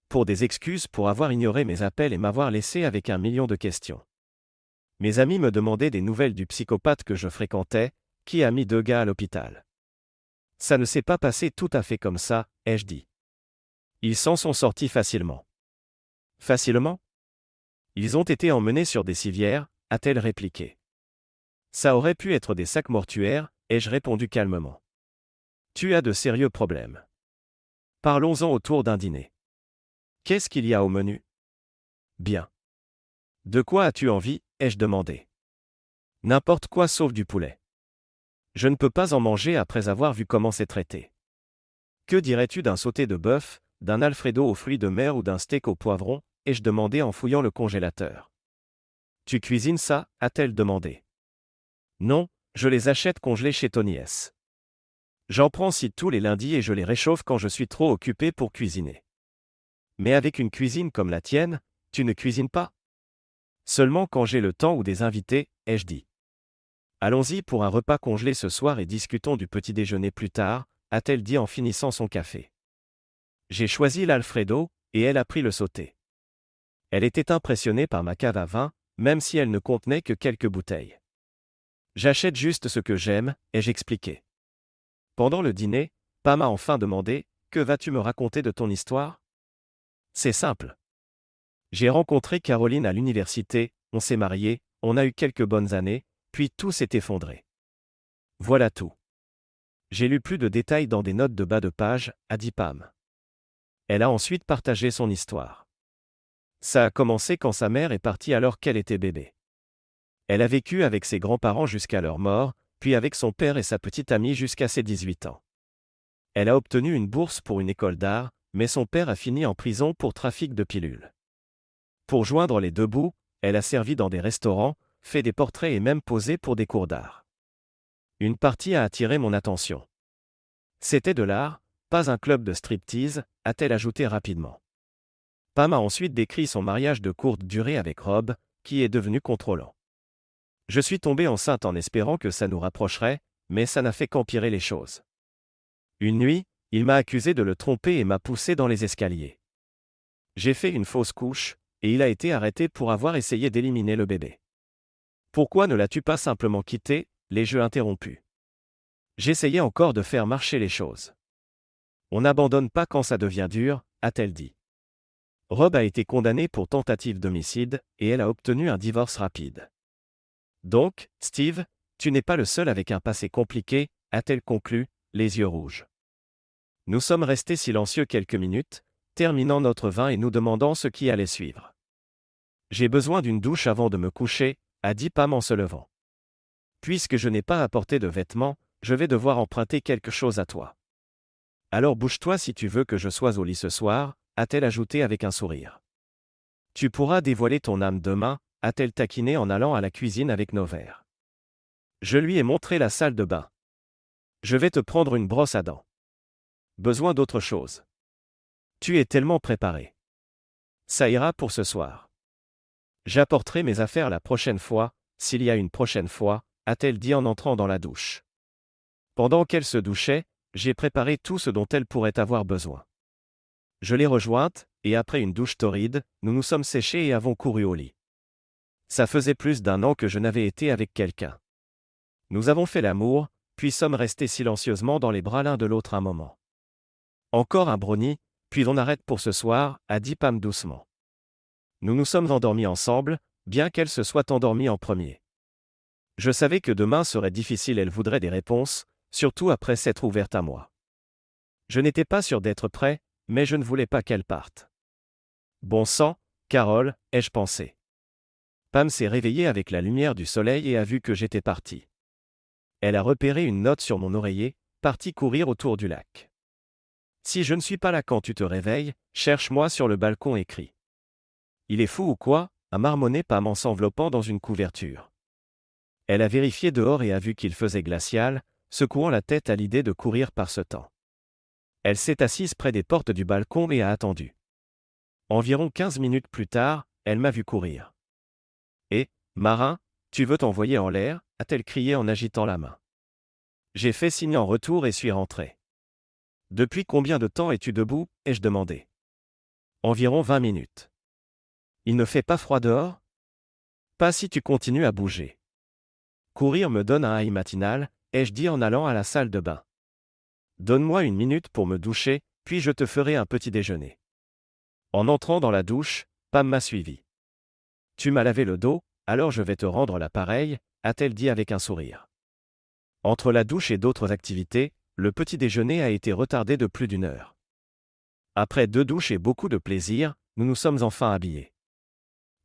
Pour des excuses pour avoir ignoré mes appels et m'avoir laissé avec 1 million de questions. Mes amis me demandaient des nouvelles du psychopathe que je fréquentais, qui a mis 2 gars à l'hôpital. Ça ne s'est pas passé tout à fait comme ça, ai-je dit. Ils s'en sont sortis facilement. Facilement? Ils ont été emmenés sur des civières, a-t-elle répliqué. Ça aurait pu être des sacs mortuaires, ai-je répondu calmement. Tu as de sérieux problèmes. Parlons-en autour d'un dîner. Qu'est-ce qu'il y a au menu? Bien. De quoi as-tu envie, ai-je demandé. N'importe quoi sauf du poulet. Je ne peux pas en manger après avoir vu comment c'est traité. Que dirais-tu d'un sauté de bœuf, d'un alfredo aux fruits de mer ou d'un steak au poivron, ai-je demandé en fouillant le congélateur. Tu cuisines ça, a-t-elle demandé. Non, je les achète congelés chez Tony S. J'en prends 6 tous les lundis et je les réchauffe quand je suis trop occupé pour cuisiner. Mais avec une cuisine comme la tienne, tu ne cuisines pas? Seulement quand j'ai le temps ou des invités, ai-je dit. Allons-y pour un repas congelé ce soir et discutons du petit déjeuner plus tard, a-t-elle dit en finissant son café. J'ai choisi l'Alfredo, et elle a pris le sauté. Elle était impressionnée par ma cave à vin, même si elle ne contenait que quelques bouteilles. J'achète juste ce que j'aime, ai-je expliqué. Pendant le dîner, Pam m'a enfin demandé, que vas-tu me raconter de ton histoire? C'est simple. J'ai rencontré Caroline à l'université, on s'est mariés, on a eu quelques bonnes années, puis tout s'est effondré. Voilà tout. J'ai lu plus de détails dans des notes de bas de page, a dit Pam. Elle a ensuite partagé son histoire. Ça a commencé quand sa mère est partie alors qu'elle était bébé. Elle a vécu avec ses grands-parents jusqu'à leur mort, puis avec son père et sa petite amie jusqu'à ses 18 ans. Elle a obtenu une bourse pour une école d'art, mais son père a fini en prison pour trafic de pilules. Pour joindre les 2 bouts, elle a servi dans des restaurants, fait des portraits et même posé pour des cours d'art. Une partie a attiré mon attention. C'était de l'art, pas un club de striptease, a-t-elle ajouté rapidement. Pam a ensuite décrit son mariage de courte durée avec Rob, qui est devenu contrôlant. Je suis tombée enceinte en espérant que ça nous rapprocherait, mais ça n'a fait qu'empirer les choses. Une nuit, il m'a accusé de le tromper et m'a poussé dans les escaliers. J'ai fait une fausse couche, et il a été arrêté pour avoir essayé d'éliminer le bébé. Pourquoi ne l'as-tu pas simplement quitté, les jeux interrompus? J'essayais encore de faire marcher les choses. On n'abandonne pas quand ça devient dur, a-t-elle dit. Rob a été condamnée pour tentative d'homicide, et elle a obtenu un divorce rapide. Donc, Steve, tu n'es pas le seul avec un passé compliqué, a-t-elle conclu, les yeux rouges. Nous sommes restés silencieux quelques minutes, terminant notre vin et nous demandant ce qui allait suivre. J'ai besoin d'une douche avant de me coucher, a dit Pam en se levant. Puisque je n'ai pas apporté de vêtements, je vais devoir emprunter quelque chose à toi. Alors bouge-toi si tu veux que je sois au lit ce soir, a-t-elle ajouté avec un sourire. Tu pourras dévoiler ton âme demain, a-t-elle taquiné en allant à la cuisine avec nos verres. Je lui ai montré la salle de bain. Je vais te prendre une brosse à dents. Besoin d'autre chose. Tu es tellement préparé. Ça ira pour ce soir. J'apporterai mes affaires la prochaine fois, s'il y a une prochaine fois, a-t-elle dit en entrant dans la douche. Pendant qu'elle se douchait, j'ai préparé tout ce dont elle pourrait avoir besoin. Je l'ai rejointe, et après une douche torride, nous nous sommes séchés et avons couru au lit. Ça faisait plus d'1 an que je n'avais été avec quelqu'un. Nous avons fait l'amour, puis sommes restés silencieusement dans les bras l'un de l'autre un moment. Encore un brownie, puis on arrête pour ce soir, a dit Pam doucement. Nous nous sommes endormis ensemble, bien qu'elle se soit endormie en premier. Je savais que demain serait difficile, elle voudrait des réponses, surtout après s'être ouverte à moi. Je n'étais pas sûr d'être prêt, mais je ne voulais pas qu'elle parte. Bon sang, Carole, ai-je pensé. Pam s'est réveillée avec la lumière du soleil et a vu que j'étais parti. Elle a repéré une note sur mon oreiller, partie courir autour du lac. Si je ne suis pas là quand tu te réveilles, cherche-moi sur le balcon et crie. Il est fou ou quoi, a marmonné Pam en s'enveloppant dans une couverture. Elle a vérifié dehors et a vu qu'il faisait glacial, secouant la tête à l'idée de courir par ce temps. Elle s'est assise près des portes du balcon et a attendu. Environ 15 minutes plus tard, elle m'a vu courir. « Eh, marin, tu veux t'envoyer en l'air » a-t-elle crié en agitant la main. J'ai fait signe en retour et suis rentré. « Depuis combien de temps es-tu debout » ai-je demandé. « Environ 20 minutes. »« Il ne fait pas froid dehors ?»« Pas si tu continues à bouger. »« Courir me donne un high matinal » ai-je dit en allant à la salle de bain. « Donne-moi 1 minute pour me doucher, puis je te ferai un petit déjeuner. » En entrant dans la douche, Pam m'a suivi. « Tu m'as lavé le dos, alors je vais te rendre l'appareil » a-t-elle dit avec un sourire. Entre la douche et d'autres activités, le petit déjeuner a été retardé de plus d'1 heure. Après 2 douches et beaucoup de plaisir, nous nous sommes enfin habillés.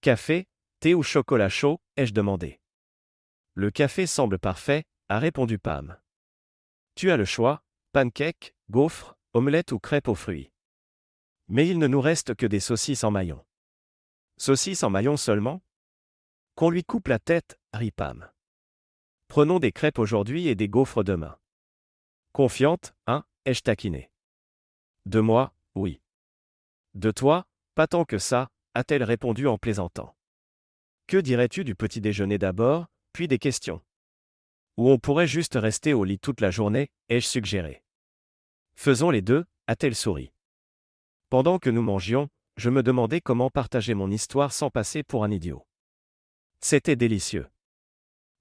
Café, thé ou chocolat chaud, ai-je demandé. Le café semble parfait, a répondu Pam. Tu as le choix, pancakes, gaufres, omelettes ou crêpes aux fruits. Mais il ne nous reste que des saucisses en maillot. Saucisses en maillot seulement ? Qu'on lui coupe la tête, rit Pam. Prenons des crêpes aujourd'hui et des gaufres demain. Confiante, hein, ai-je taquiné. De moi, oui. De toi, pas tant que ça, a-t-elle répondu en plaisantant. Que dirais-tu du petit déjeuner d'abord, puis des questions. Ou on pourrait juste rester au lit toute la journée, ai-je suggéré. Faisons les deux, a-t-elle souri. Pendant que nous mangions, je me demandais comment partager mon histoire sans passer pour un idiot. C'était délicieux.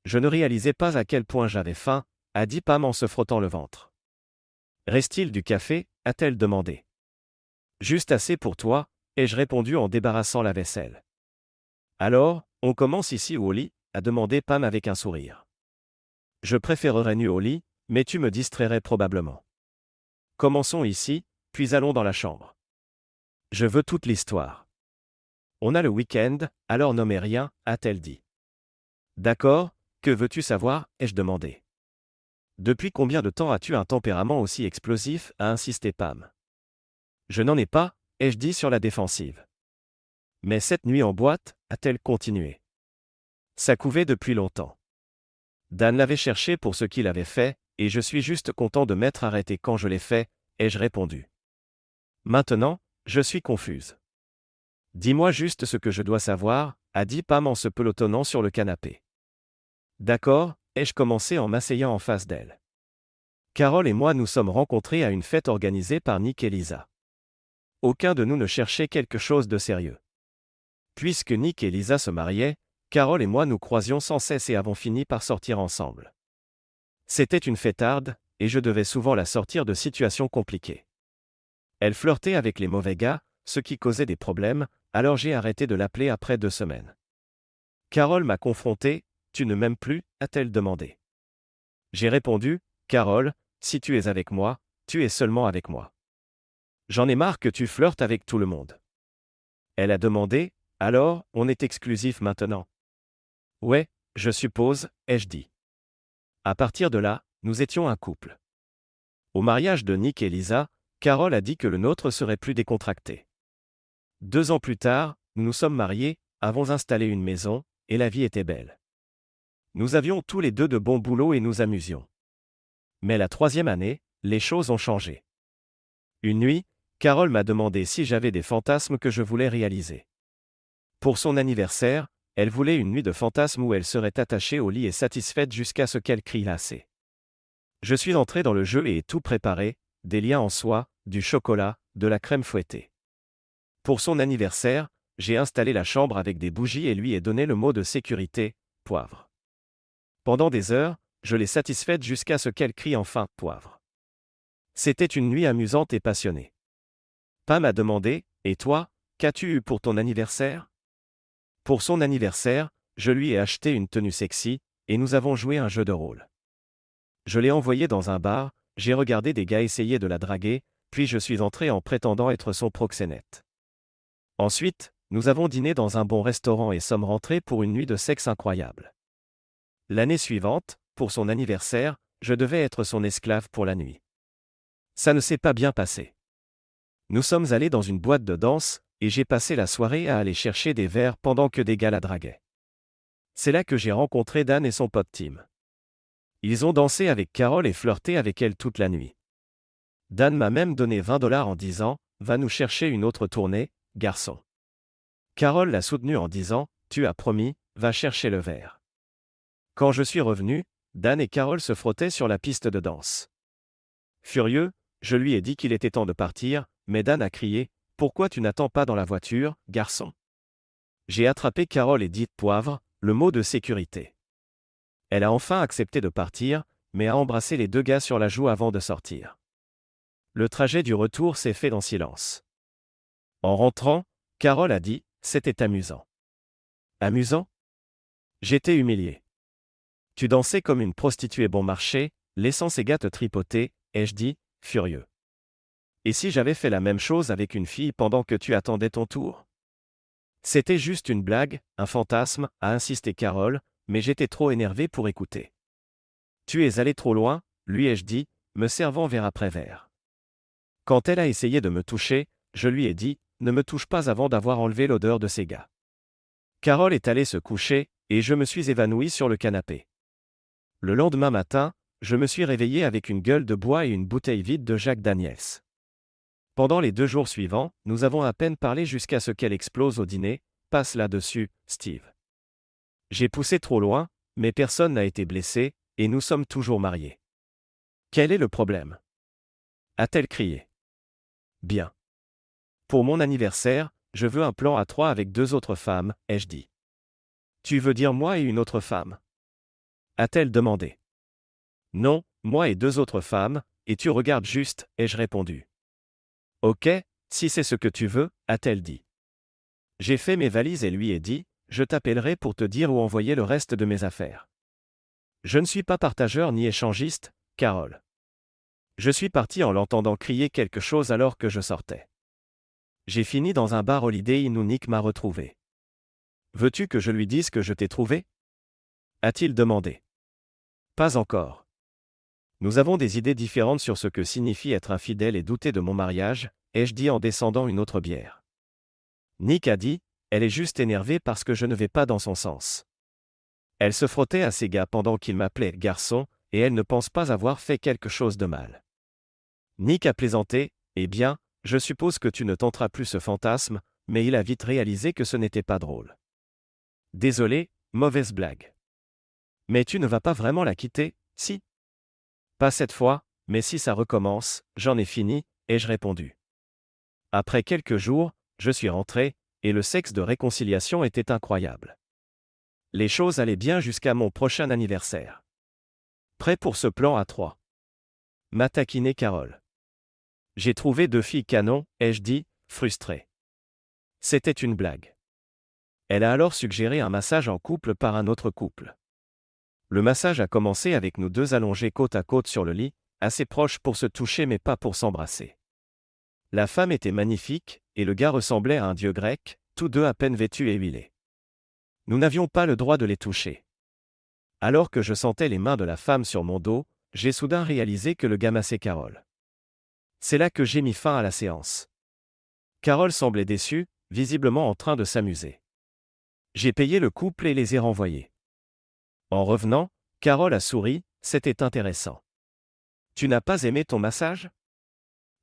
Je ne réalisais pas à quel point j'avais faim, a dit Pam en se frottant le ventre. Reste-t-il du café, a-t-elle demandé. Juste assez pour toi, ai-je répondu en débarrassant la vaisselle. Alors, on commence ici ou au lit, a demandé Pam avec un sourire. Je préférerais nu au lit, mais tu me distrairais probablement. Commençons ici, puis allons dans la chambre. Je veux toute l'histoire. On a le week-end, alors nommez rien, a-t-elle dit. D'accord, que veux-tu savoir, ai-je demandé. Depuis combien de temps as-tu un tempérament aussi explosif, a insisté Pam. Je n'en ai pas, ai-je dit sur la défensive. Mais cette nuit en boîte, a-t-elle continué. Ça couvait depuis longtemps. Dan l'avait cherché pour ce qu'il avait fait, et je suis juste content de m'être arrêté quand je l'ai fait, ai-je répondu. Maintenant, je suis confuse. Dis-moi juste ce que je dois savoir, a dit Pam en se pelotonnant sur le canapé. D'accord, ai-je commencé en m'asseyant en face d'elle. Carole et moi nous sommes rencontrés à une fête organisée par Nick et Lisa. Aucun de nous ne cherchait quelque chose de sérieux. Puisque Nick et Lisa se mariaient, Carole et moi nous croisions sans cesse et avons fini par sortir ensemble. C'était une fêtarde, et je devais souvent la sortir de situations compliquées. Elle flirtait avec les mauvais gars, ce qui causait des problèmes, alors j'ai arrêté de l'appeler après 2 semaines. Carole m'a confronté. Tu ne m'aimes plus, a-t-elle demandé. J'ai répondu, Carole, si tu es avec moi, tu es seulement avec moi. J'en ai marre que tu flirtes avec tout le monde. Elle a demandé, alors, on est exclusif maintenant? Ouais, je suppose, ai-je dit. À partir de là, nous étions un couple. Au mariage de Nick et Lisa, Carole a dit que le nôtre serait plus décontracté. 2 ans plus tard, nous nous sommes mariés, avons installé une maison, et la vie était belle. Nous avions tous les deux de bons boulots et nous amusions. Mais la 3e année, les choses ont changé. Une nuit, Carole m'a demandé si j'avais des fantasmes que je voulais réaliser. Pour son anniversaire, elle voulait une nuit de fantasmes où elle serait attachée au lit et satisfaite jusqu'à ce qu'elle crie assez. Je suis entré dans le jeu et ai tout préparé, des liens en soie, du chocolat, de la crème fouettée. Pour son anniversaire, j'ai installé la chambre avec des bougies et lui ai donné le mot de sécurité, poivre. Pendant des heures, je l'ai satisfaite jusqu'à ce qu'elle crie enfin poivre. C'était une nuit amusante et passionnée. Pam m'a demandé, et toi, qu'as-tu eu pour ton anniversaire? Pour son anniversaire, je lui ai acheté une tenue sexy, et nous avons joué un jeu de rôle. Je l'ai envoyée dans un bar, j'ai regardé des gars essayer de la draguer, puis je suis entré en prétendant être son proxénète. Ensuite, nous avons dîné dans un bon restaurant et sommes rentrés pour une nuit de sexe incroyable. L'année suivante, pour son anniversaire, je devais être son esclave pour la nuit. Ça ne s'est pas bien passé. Nous sommes allés dans une boîte de danse, et j'ai passé la soirée à aller chercher des verres pendant que des gars la draguaient. C'est là que j'ai rencontré Dan et son pote Tim. Ils ont dansé avec Carole et flirté avec elle toute la nuit. Dan m'a même donné $20 en disant « Va nous chercher une autre tournée, garçon ». Carole l'a soutenu en disant « Tu as promis, va chercher le verre ». Quand je suis revenu, Dan et Carole se frottaient sur la piste de danse. Furieux, je lui ai dit qu'il était temps de partir, mais Dan a crié « Pourquoi tu n'attends pas dans la voiture, garçon ?» J'ai attrapé Carole et dit « Poivre », le mot de sécurité. Elle a enfin accepté de partir, mais a embrassé les 2 gars sur la joue avant de sortir. Le trajet du retour s'est fait dans silence. En rentrant, Carole a dit « C'était amusant. » Amusant? J'étais humilié. Tu dansais comme une prostituée bon marché, laissant ces gars te tripoter, ai-je dit, furieux. Et si j'avais fait la même chose avec une fille pendant que tu attendais ton tour? C'était juste une blague, un fantasme, a insisté Carole, mais j'étais trop énervé pour écouter. Tu es allé trop loin, lui ai-je dit, me servant verre après verre. Quand elle a essayé de me toucher, je lui ai dit, ne me touche pas avant d'avoir enlevé l'odeur de ces gars. Carole est allée se coucher, et je me suis évanoui sur le canapé. Le lendemain matin, je me suis réveillé avec une gueule de bois et une bouteille vide de Jack Daniels. Pendant les 2 jours suivants, nous avons à peine parlé jusqu'à ce qu'elle explose au dîner, passe là-dessus, Steve. J'ai poussé trop loin, mais personne n'a été blessé, et nous sommes toujours mariés. Quel est le problème? A-t-elle crié. Bien. Pour mon anniversaire, je veux un plan à 3 avec 2 autres femmes, ai-je dit. Tu veux dire moi et une autre femme? A-t-elle demandé. Non, moi et 2 autres femmes, et tu regardes juste, ai-je répondu. Ok, si c'est ce que tu veux, a-t-elle dit. J'ai fait mes valises et lui ai dit, je t'appellerai pour te dire où envoyer le reste de mes affaires. Je ne suis pas partageur ni échangiste, Carole. Je suis parti en l'entendant crier quelque chose alors que je sortais. J'ai fini dans un bar Holiday Inn où Nick m'a retrouvé. Veux-tu que je lui dise que je t'ai trouvé? A-t-il demandé. Pas encore. Nous avons des idées différentes sur ce que signifie être infidèle et douter de mon mariage, ai-je dit en descendant une autre bière. Nick a dit, elle est juste énervée parce que je ne vais pas dans son sens. Elle se frottait à ses gars pendant qu'il m'appelait garçon, et elle ne pense pas avoir fait quelque chose de mal. Nick a plaisanté, eh bien, je suppose que tu ne tenteras plus ce fantasme, mais il a vite réalisé que ce n'était pas drôle. Désolé, mauvaise blague. Mais tu ne vas pas vraiment la quitter, si? Pas cette fois, mais si ça recommence, j'en ai fini, ai-je répondu. Après quelques jours, je suis rentré, et le sexe de réconciliation était incroyable. Les choses allaient bien jusqu'à mon prochain anniversaire. Prêt pour ce plan à 3. M'a taquiné Carole. J'ai trouvé 2 filles canon, ai-je dit, frustré. C'était une blague. Elle a alors suggéré un massage en couple par un autre couple. Le massage a commencé avec nous deux allongés côte à côte sur le lit, assez proches pour se toucher mais pas pour s'embrasser. La femme était magnifique, et le gars ressemblait à un dieu grec, tous deux à peine vêtus et huilés. Nous n'avions pas le droit de les toucher. Alors que je sentais les mains de la femme sur mon dos, j'ai soudain réalisé que le gars massait Carole. C'est là que j'ai mis fin à la séance. Carole semblait déçue, visiblement en train de s'amuser. J'ai payé le couple et les ai renvoyés. En revenant, Carole a souri, c'était intéressant. Tu n'as pas aimé ton massage ?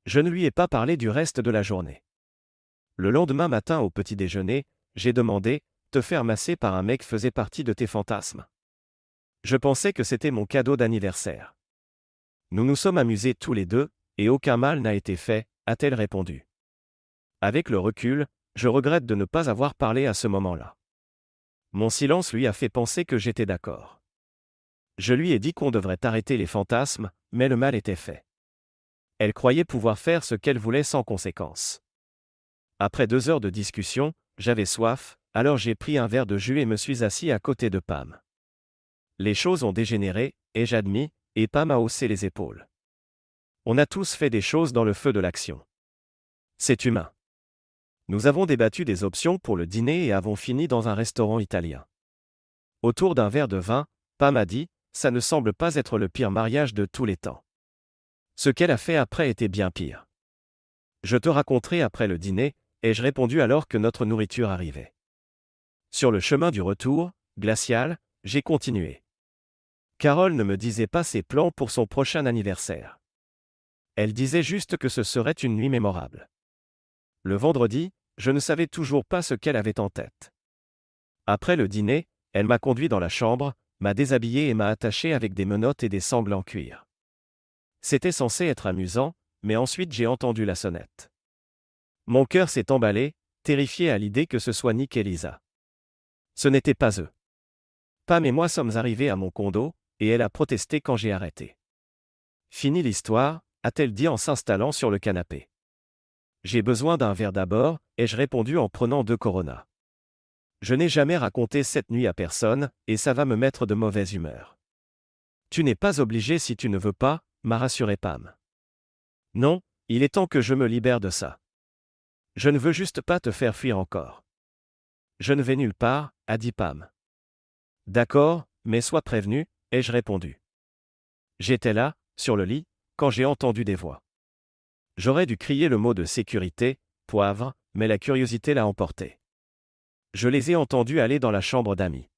Je ne lui ai pas parlé du reste de la journée. Le lendemain matin au petit déjeuner, j'ai demandé, te faire masser par un mec faisait partie de tes fantasmes. Je pensais que c'était mon cadeau d'anniversaire. Nous nous sommes amusés tous les deux, et aucun mal n'a été fait, a-t-elle répondu. Avec le recul, je regrette de ne pas avoir parlé à ce moment-là. Mon silence lui a fait penser que j'étais d'accord. Je lui ai dit qu'on devrait arrêter les fantasmes, mais le mal était fait. Elle croyait pouvoir faire ce qu'elle voulait sans conséquence. Après 2 heures de discussion, j'avais soif, alors j'ai pris un verre de jus et me suis assis à côté de Pam. Les choses ont dégénéré, ai-je admis, et Pam a haussé les épaules. On a tous fait des choses dans le feu de l'action. C'est humain. Nous avons débattu des options pour le dîner et avons fini dans un restaurant italien. Autour d'un verre de vin, Pam a dit, ça ne semble pas être le pire mariage de tous les temps. Ce qu'elle a fait après était bien pire. Je te raconterai après le dîner, ai-je répondu alors que notre nourriture arrivait. Sur le chemin du retour, glacial, j'ai continué. Carole ne me disait pas ses plans pour son prochain anniversaire. Elle disait juste que ce serait une nuit mémorable. Le vendredi, je ne savais toujours pas ce qu'elle avait en tête. Après le dîner, elle m'a conduit dans la chambre, m'a déshabillé et m'a attaché avec des menottes et des sangles en cuir. C'était censé être amusant, mais ensuite j'ai entendu la sonnette. Mon cœur s'est emballé, terrifié à l'idée que ce soit Nick et Lisa. Ce n'était pas eux. Pam et moi sommes arrivés à mon condo, et elle a protesté quand j'ai arrêté. Fini l'histoire, a-t-elle dit en s'installant sur le canapé. J'ai besoin d'un verre d'abord, ai-je répondu en prenant 2 Corona. Je n'ai jamais raconté cette nuit à personne, et ça va me mettre de mauvaise humeur. Tu n'es pas obligé si tu ne veux pas, m'a rassuré Pam. Non, il est temps que je me libère de ça. Je ne veux juste pas te faire fuir encore. Je ne vais nulle part, a dit Pam. D'accord, mais sois prévenu, ai-je répondu. J'étais là, sur le lit, quand j'ai entendu des voix. J'aurais dû crier le mot de sécurité, poivre, mais la curiosité l'a emporté. Je les ai entendus aller dans la chambre d'amis.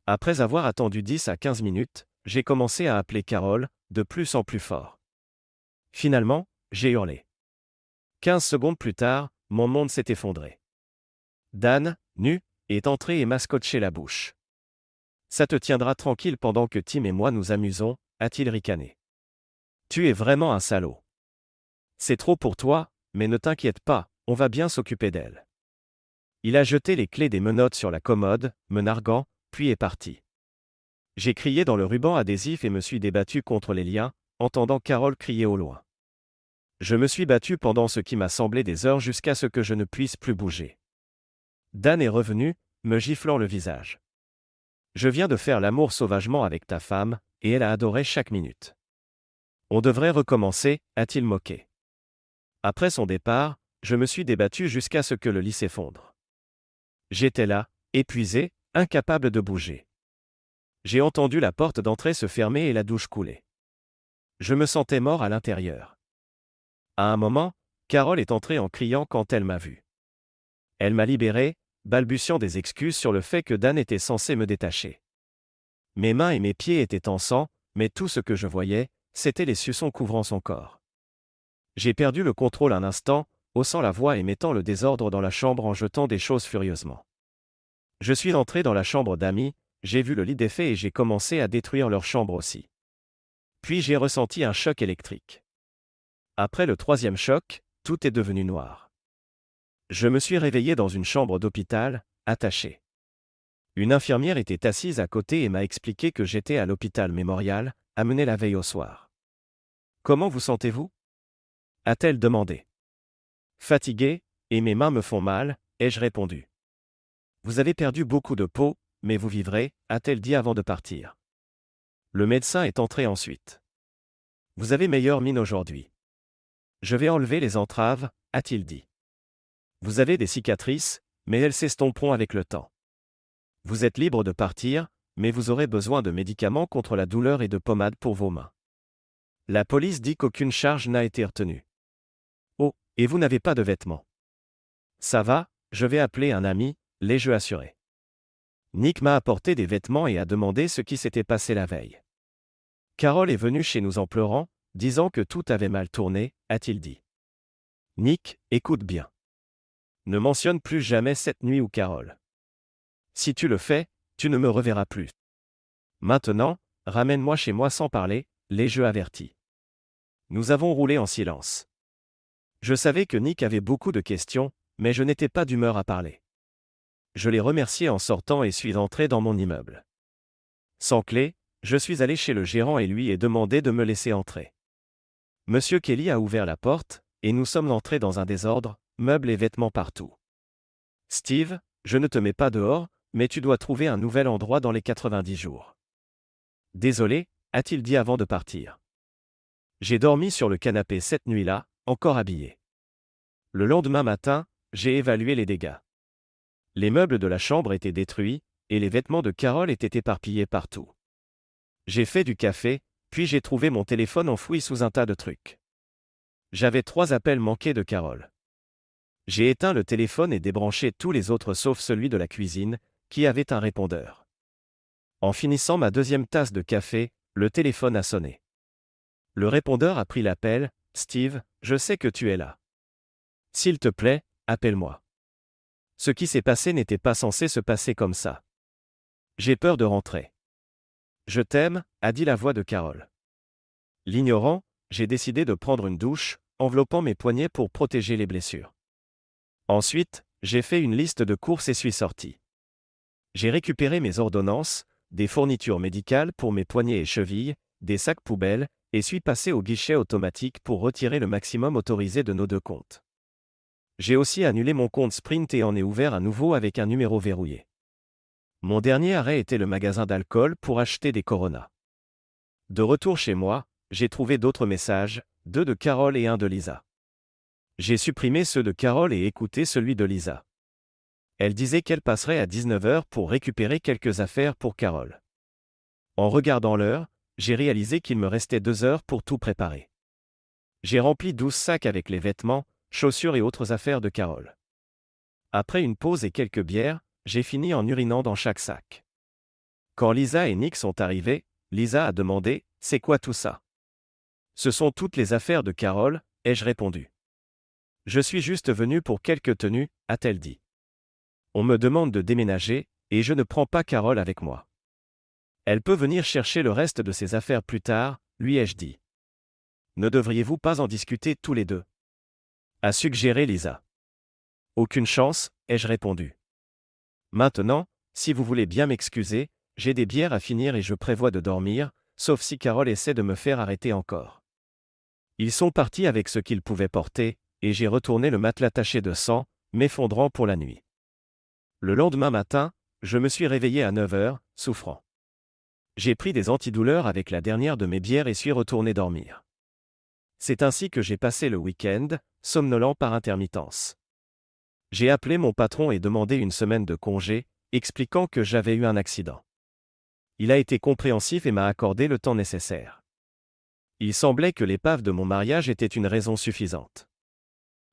Après avoir attendu 10 à 15 minutes, j'ai commencé à appeler Carole, de plus en plus fort. Finalement, j'ai hurlé. 15 secondes plus tard, mon monde s'est effondré. Dan, nu, est entré et m'a scotché la bouche. Ça te tiendra tranquille pendant que Tim et moi nous amusons, a-t-il ricané. Tu es vraiment un salaud. C'est trop pour toi, mais ne t'inquiète pas, on va bien s'occuper d'elle. Il a jeté les clés des menottes sur la commode, me narguant, puis est parti. J'ai crié dans le ruban adhésif et me suis débattu contre les liens, entendant Carole crier au loin. Je me suis battu pendant ce qui m'a semblé des heures jusqu'à ce que je ne puisse plus bouger. Dan est revenu, me giflant le visage. Je viens de faire l'amour sauvagement avec ta femme, et elle a adoré chaque minute. On devrait recommencer, a-t-il moqué. Après son départ, je me suis débattu jusqu'à ce que le lit s'effondre. J'étais là, épuisé, incapable de bouger. J'ai entendu la porte d'entrée se fermer et la douche couler. Je me sentais mort à l'intérieur. À un moment, Carole est entrée en criant quand elle m'a vu. Elle m'a libéré, balbutiant des excuses sur le fait que Dan était censé me détacher. Mes mains et mes pieds étaient en sang, mais tout ce que je voyais, c'était les suçons couvrant son corps. J'ai perdu le contrôle un instant, haussant la voix et mettant le désordre dans la chambre en jetant des choses furieusement. Je suis entré dans la chambre d'amis, j'ai vu le lit défait et j'ai commencé à détruire leur chambre aussi. Puis j'ai ressenti un choc électrique. Après le 3e choc, tout est devenu noir. Je me suis réveillé dans une chambre d'hôpital, attaché. Une infirmière était assise à côté et m'a expliqué que j'étais à l'hôpital Mémorial, amené la veille au soir. « Comment vous sentez-vous » a-t-elle demandé. Fatigué, et mes mains me font mal, ai-je répondu. Vous avez perdu beaucoup de peau, mais vous vivrez, a-t-elle dit avant de partir. Le médecin est entré ensuite. Vous avez meilleure mine aujourd'hui. Je vais enlever les entraves, a-t-il dit. Vous avez des cicatrices, mais elles s'estomperont avec le temps. Vous êtes libre de partir, mais vous aurez besoin de médicaments contre la douleur et de pommades pour vos mains. La police dit qu'aucune charge n'a été retenue. Oh, et vous n'avez pas de vêtements. Ça va, je vais appeler un ami, l'ai-je assuré. Nick m'a apporté des vêtements et a demandé ce qui s'était passé la veille. Carol est venue chez nous en pleurant, disant que tout avait mal tourné, a-t-il dit. Nick, écoute bien. Ne mentionne plus jamais cette nuit ou Carol. Si tu le fais, tu ne me reverras plus. Maintenant, ramène-moi chez moi sans parler, l'ai-je averti. Nous avons roulé en silence. Je savais que Nick avait beaucoup de questions, mais je n'étais pas d'humeur à parler. Je l'ai remercié en sortant et suis entré dans mon immeuble. Sans clé, je suis allé chez le gérant et lui ai demandé de me laisser entrer. Monsieur Kelly a ouvert la porte, et nous sommes entrés dans un désordre, meubles et vêtements partout. Steve, je ne te mets pas dehors, mais tu dois trouver un nouvel endroit dans les 90 jours. Désolé, a-t-il dit avant de partir. J'ai dormi sur le canapé cette nuit-là, encore habillé. Le lendemain matin, j'ai évalué les dégâts. Les meubles de la chambre étaient détruits, et les vêtements de Carol étaient éparpillés partout. J'ai fait du café, puis j'ai trouvé mon téléphone enfoui sous un tas de trucs. J'avais 3 appels manqués de Carol. J'ai éteint le téléphone et débranché tous les autres sauf celui de la cuisine, qui avait un répondeur. En finissant ma 2e tasse de café, le téléphone a sonné. Le répondeur a pris l'appel. « Steve, je sais que tu es là. S'il te plaît, appelle-moi. Ce qui s'est passé n'était pas censé se passer comme ça. J'ai peur de rentrer. Je t'aime, a dit la voix de Carol. L'ignorant, j'ai décidé de prendre une douche, enveloppant mes poignets pour protéger les blessures. Ensuite, j'ai fait une liste de courses et suis sorti. J'ai récupéré mes ordonnances, des fournitures médicales pour mes poignets et chevilles, des sacs poubelles, et suis passé au guichet automatique pour retirer le maximum autorisé de nos 2 comptes. J'ai aussi annulé mon compte Sprint et en ai ouvert un nouveau avec un numéro verrouillé. Mon dernier arrêt était le magasin d'alcool pour acheter des Corona. De retour chez moi, j'ai trouvé d'autres messages, 2 de Carol et 1 de Lisa. J'ai supprimé ceux de Carol et écouté celui de Lisa. Elle disait qu'elle passerait à 19h pour récupérer quelques affaires pour Carol. En regardant l'heure, j'ai réalisé qu'il me restait 2 heures pour tout préparer. J'ai rempli 12 sacs avec les vêtements, chaussures et autres affaires de Carol. Après une pause et quelques bières, j'ai fini en urinant dans chaque sac. Quand Lisa et Nick sont arrivés, Lisa a demandé « C'est quoi tout ça ?» Ce sont toutes les affaires de Carol, ai-je répondu. Je suis juste venu pour quelques tenues, a-t-elle dit. On me demande de déménager, et je ne prends pas Carol avec moi. Elle peut venir chercher le reste de ses affaires plus tard, lui ai-je dit. Ne devriez-vous pas en discuter tous les deux ? A suggéré Lisa. Aucune chance, ai-je répondu. Maintenant, si vous voulez bien m'excuser, j'ai des bières à finir et je prévois de dormir, sauf si Carol essaie de me faire arrêter encore. Ils sont partis avec ce qu'ils pouvaient porter, et j'ai retourné le matelas taché de sang, m'effondrant pour la nuit. Le lendemain matin, je me suis réveillé à 9h, souffrant. J'ai pris des antidouleurs avec la dernière de mes bières et suis retourné dormir. C'est ainsi que j'ai passé le week-end, somnolent par intermittence. J'ai appelé mon patron et demandé une semaine de congé, expliquant que j'avais eu un accident. Il a été compréhensif et m'a accordé le temps nécessaire. Il semblait que l'épave de mon mariage était une raison suffisante.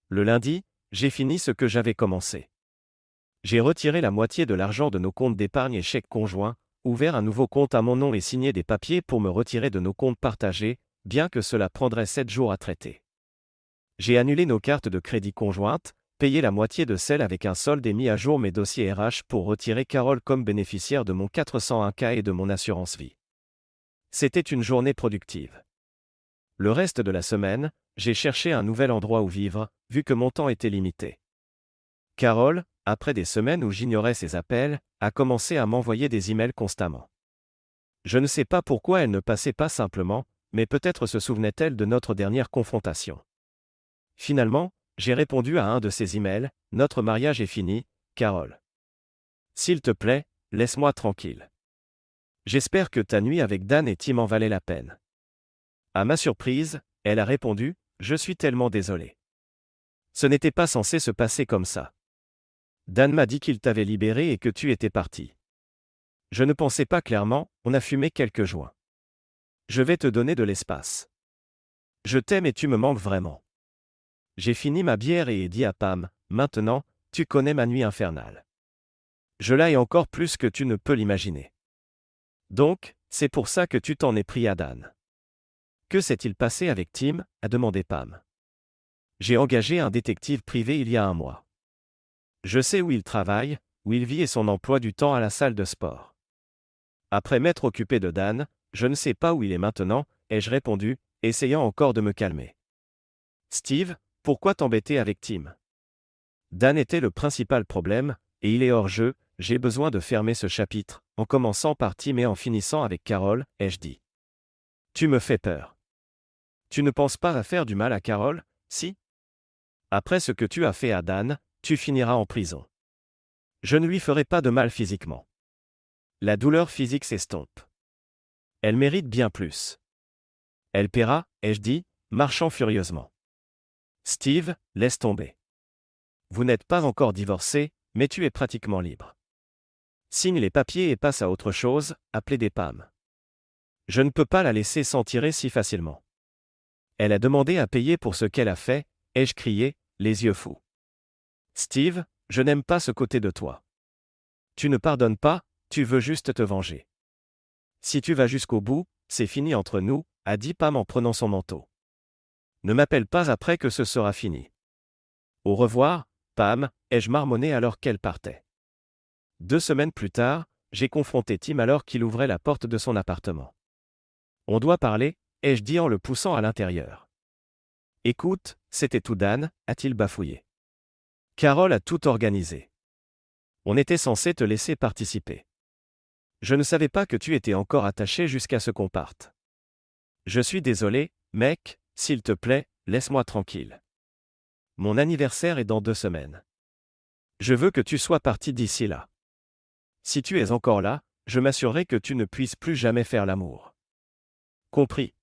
Le lundi, j'ai fini ce que j'avais commencé. J'ai retiré la moitié de l'argent de nos comptes d'épargne et chèques conjoints, ouvert un nouveau compte à mon nom et signé des papiers pour me retirer de nos comptes partagés, bien que cela prendrait 7 jours à traiter. J'ai annulé nos cartes de crédit conjointes, payé la moitié de celles avec un solde et mis à jour mes dossiers RH pour retirer Carol comme bénéficiaire de mon 401K et de mon assurance vie. C'était une journée productive. Le reste de la semaine, j'ai cherché un nouvel endroit où vivre, vu que mon temps était limité. Carol, après des semaines où j'ignorais ses appels, a commencé à m'envoyer des emails constamment. Je ne sais pas pourquoi elle ne passait pas simplement, mais peut-être se souvenait-elle de notre dernière confrontation. Finalement, J'ai répondu à un de ses emails, notre mariage est fini, Carole. S'il te plaît, laisse-moi tranquille. J'espère que ta nuit avec Dan et Tim en valait la peine. À ma surprise, elle a répondu, je suis tellement désolé. Ce n'était pas censé se passer comme ça. Dan m'a dit qu'il t'avait libéré et que tu étais parti. Je ne pensais pas clairement, on a fumé quelques joints. Je vais te donner de l'espace. Je t'aime et tu me manques vraiment. J'ai fini ma bière et ai dit à Pam, maintenant, tu connais ma nuit infernale. Je l'aille encore plus que tu ne peux l'imaginer. Donc, c'est pour ça que tu t'en es pris à Dan. Que s'est-il passé avec Tim, a demandé Pam. J'ai engagé un détective privé il y a un mois. Je sais où il travaille, où il vit et son emploi du temps à la salle de sport. Après m'être occupé de Dan, je ne sais pas où il est maintenant, ai-je répondu, essayant encore de me calmer. Steve, pourquoi t'embêter avec Tim? Dan était le principal problème, et il est hors jeu, j'ai besoin de fermer ce chapitre, en commençant par Tim et en finissant avec Carole, ai-je dit. Tu me fais peur. Tu ne penses pas à faire du mal à Carole, si? Après ce que tu as fait à Dan, tu finiras en prison. Je ne lui ferai pas de mal physiquement. La douleur physique s'estompe. Elle mérite bien plus. Elle paiera, ai-je dit, marchant furieusement. Steve, laisse tomber. Vous n'êtes pas encore divorcé, mais tu es pratiquement libre. Signe les papiers et passe à autre chose, a plaidé Pam. Je ne peux pas la laisser s'en tirer si facilement. Elle a demandé à payer pour ce qu'elle a fait, ai-je crié, les yeux fous. Steve, je n'aime pas ce côté de toi. Tu ne pardonnes pas, tu veux juste te venger. Si tu vas jusqu'au bout, c'est fini entre nous, a dit Pam en prenant son manteau. Ne m'appelle pas après que ce sera fini. Au revoir, Pam, ai-je marmonné alors qu'elle partait. 2 semaines plus tard, j'ai confronté Tim alors qu'il ouvrait la porte de son appartement. On doit parler, ai-je dit en le poussant à l'intérieur. Écoute, c'était tout Dan, a-t-il bafouillé. Carole a tout organisé. On était censé te laisser participer. Je ne savais pas que tu étais encore attaché jusqu'à ce qu'on parte. Je suis désolé, mec, s'il te plaît, laisse-moi tranquille. Mon anniversaire est dans 2 semaines. Je veux que tu sois parti d'ici là. Si tu es encore là, je m'assurerai que tu ne puisses plus jamais faire l'amour. Compris.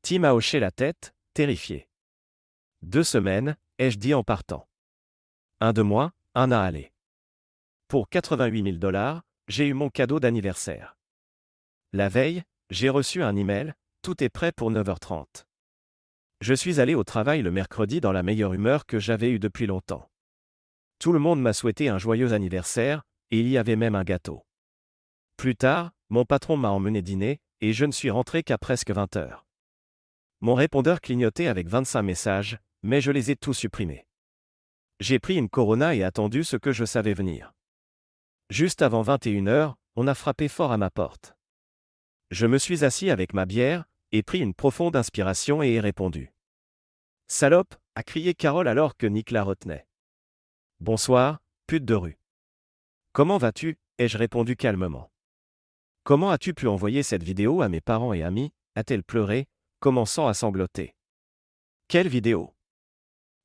Tim a hoché la tête, terrifié. 2 semaines, ai-je dit en partant. Un de moins, un à aller. Pour 88 000 $, j'ai eu mon cadeau d'anniversaire. La veille, j'ai reçu un email, tout est prêt pour 9h30. Je suis allé au travail le mercredi dans la meilleure humeur que j'avais eue depuis longtemps. Tout le monde m'a souhaité un joyeux anniversaire, et il y avait même un gâteau. Plus tard, mon patron m'a emmené dîner, et je ne suis rentré qu'à presque 20h. Mon répondeur clignotait avec 25 messages, mais je les ai tous supprimés. J'ai pris une Corona et attendu ce que je savais venir. Juste avant 21h, on a frappé fort à ma porte. Je me suis assis avec ma bière, et pris une profonde inspiration et ai répondu. Salope, a crié Carole alors que Nick la retenait. Bonsoir, pute de rue. Comment vas-tu, ai-je répondu calmement. Comment as-tu pu envoyer cette vidéo à mes parents et amis, a-t-elle pleuré, commençant à sangloter. Quelle vidéo?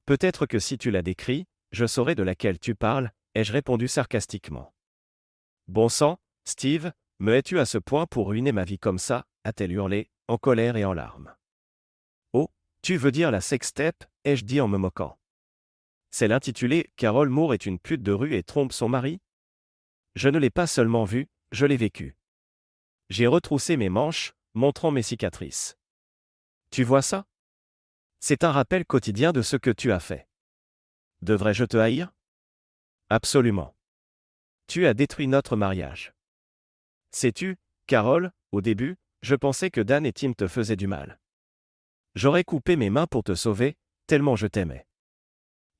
Peut-être que si tu la décris, je saurai de laquelle tu parles, ai-je répondu sarcastiquement. Bon sang, Steve, me hais-tu à ce point pour ruiner ma vie comme ça, a-t-elle hurlé, en colère et en larmes. Oh, tu veux dire la sextape, ai-je dit en me moquant. C'est l'intitulé « Carole Moore est une pute de rue et trompe son mari ?» Je ne l'ai pas seulement vu, je l'ai vécu. J'ai retroussé mes manches, montrant mes cicatrices. Tu vois ça? C'est un rappel quotidien de ce que tu as fait. Devrais-je te haïr? Absolument. Tu as détruit notre mariage. Sais-tu, Carole, au début, je pensais que Dan et Tim te faisaient du mal. J'aurais coupé mes mains pour te sauver, tellement je t'aimais.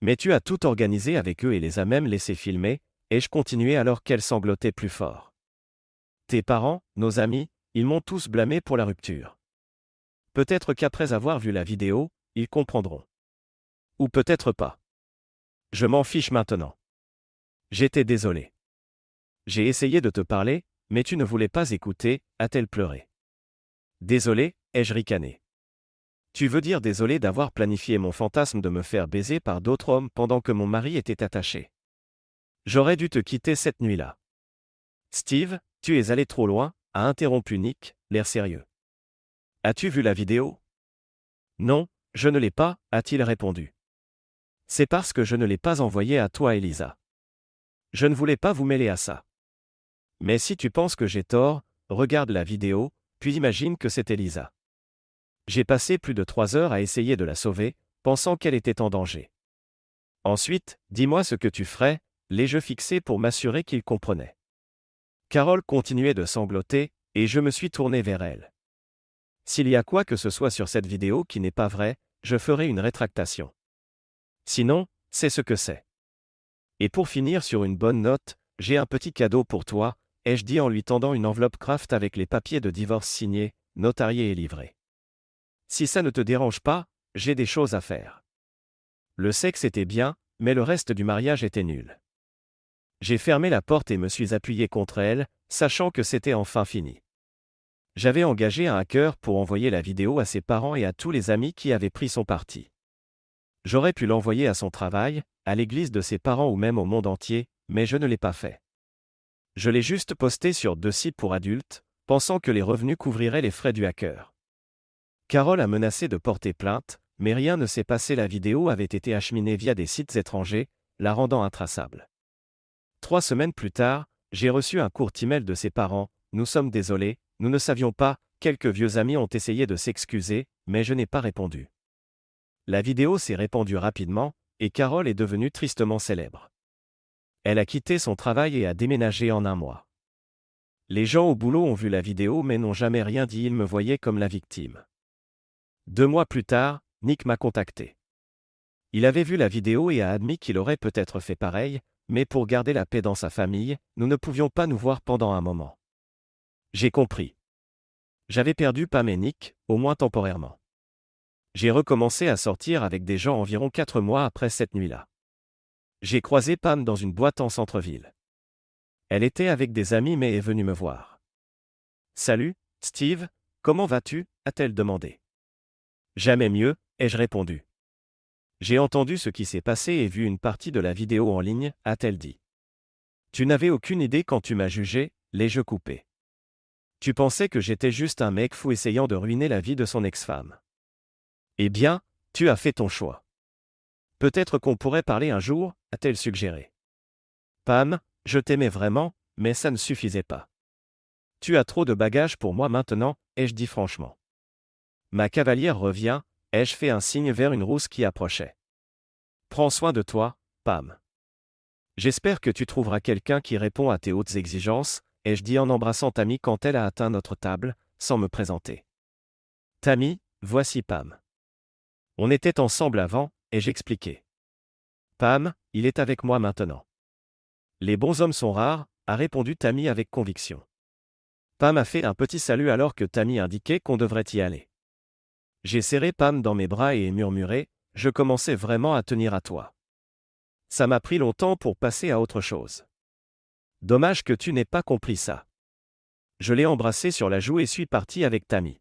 Mais tu as tout organisé avec eux et les as même laissés filmer, et je continuais alors qu'elle sanglotait plus fort. Tes parents, nos amis, ils m'ont tous blâmé pour la rupture. Peut-être qu'après avoir vu la vidéo, ils comprendront. Ou peut-être pas. Je m'en fiche maintenant. J'étais désolé. J'ai essayé de te parler, mais tu ne voulais pas écouter, a-t-elle pleuré. Désolé, ai-je ricané. Tu veux dire désolé d'avoir planifié mon fantasme de me faire baiser par d'autres hommes pendant que mon mari était attaché. J'aurais dû te quitter cette nuit-là. Steve, tu es allé trop loin, a interrompu Nick, l'air sérieux. As-tu vu la vidéo? Non, je ne l'ai pas, a-t-il répondu. C'est parce que je ne l'ai pas envoyée à toi, Elisa. Je ne voulais pas vous mêler à ça. Mais si tu penses que j'ai tort, regarde la vidéo, puis imagine que c'est Elisa. J'ai passé plus de 3 heures à essayer de la sauver, pensant qu'elle était en danger. Ensuite, dis-moi ce que tu ferais, l'ai-je fixé pour m'assurer qu'il comprenait. Carole continuait de sangloter, et je me suis tourné vers elle. S'il y a quoi que ce soit sur cette vidéo qui n'est pas vrai, je ferai une rétractation. Sinon, c'est ce que c'est. Et pour finir sur une bonne note, j'ai un petit cadeau pour toi, ai-je dit en lui tendant une enveloppe Kraft avec les papiers de divorce signés, notariés et livrés. Si ça ne te dérange pas, j'ai des choses à faire. Le sexe était bien, mais le reste du mariage était nul. J'ai fermé la porte et me suis appuyé contre elle, sachant que c'était enfin fini. J'avais engagé un hacker pour envoyer la vidéo à ses parents et à tous les amis qui avaient pris son parti. J'aurais pu l'envoyer à son travail, à l'église de ses parents ou même au monde entier, mais je ne l'ai pas fait. Je l'ai juste posté sur 2 sites pour adultes, pensant que les revenus couvriraient les frais du hacker. Carole a menacé de porter plainte, mais rien ne s'est passé. La vidéo avait été acheminée via des sites étrangers, la rendant intraçable. 3 semaines plus tard, j'ai reçu un court email de ses parents, « Nous sommes désolés, nous ne savions pas, quelques vieux amis ont essayé de s'excuser, mais je n'ai pas répondu. » La vidéo s'est répandue rapidement, et Carole est devenue tristement célèbre. Elle a quitté son travail et a déménagé en un mois. Les gens au boulot ont vu la vidéo mais n'ont jamais rien dit, ils me voyaient comme la victime. 2 mois plus tard, Nick m'a contacté. Il avait vu la vidéo et a admis qu'il aurait peut-être fait pareil, mais pour garder la paix dans sa famille, nous ne pouvions pas nous voir pendant un moment. J'ai compris. J'avais perdu Pam et Nick, au moins temporairement. J'ai recommencé à sortir avec des gens environ 4 mois après cette nuit-là. J'ai croisé Pam dans une boîte en centre-ville. Elle était avec des amis mais est venue me voir. « Salut, Steve, comment vas-tu » a-t-elle demandé. « Jamais mieux » ai-je répondu. « J'ai entendu ce qui s'est passé et vu une partie de la vidéo en ligne » a-t-elle dit. « Tu n'avais aucune idée quand tu m'as jugé » l'ai-je coupé. « Tu pensais que j'étais juste un mec fou essayant de ruiner la vie de son ex-femme. Eh bien, tu as fait ton choix. Peut-être qu'on pourrait parler un jour » a-t-elle suggéré. « Pam, je t'aimais vraiment, mais ça ne suffisait pas. Tu as trop de bagages pour moi maintenant, ai-je dit franchement. Ma cavalière revient, ai-je fait un signe vers une rousse qui approchait. Prends soin de toi, Pam. J'espère que tu trouveras quelqu'un qui répond à tes hautes exigences, ai-je dit en embrassant Tammy quand elle a atteint notre table, sans me présenter. Tammy, voici Pam. On était ensemble avant, ai-je expliqué. Pam, il est avec moi maintenant. Les bons hommes sont rares, a répondu Tammy avec conviction. Pam a fait un petit salut alors que Tammy indiquait qu'on devrait y aller. J'ai serré Pam dans mes bras et ai murmuré, « Je commençais vraiment à tenir à toi. » Ça m'a pris longtemps pour passer à autre chose. Dommage que tu n'aies pas compris ça. Je l'ai embrassé sur la joue et suis parti avec Tammy.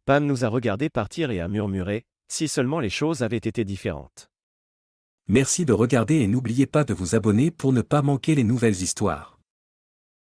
Pam nous a regardé partir et a murmuré, « Si seulement les choses avaient été différentes. » Merci de regarder et n'oubliez pas de vous abonner pour ne pas manquer les nouvelles histoires.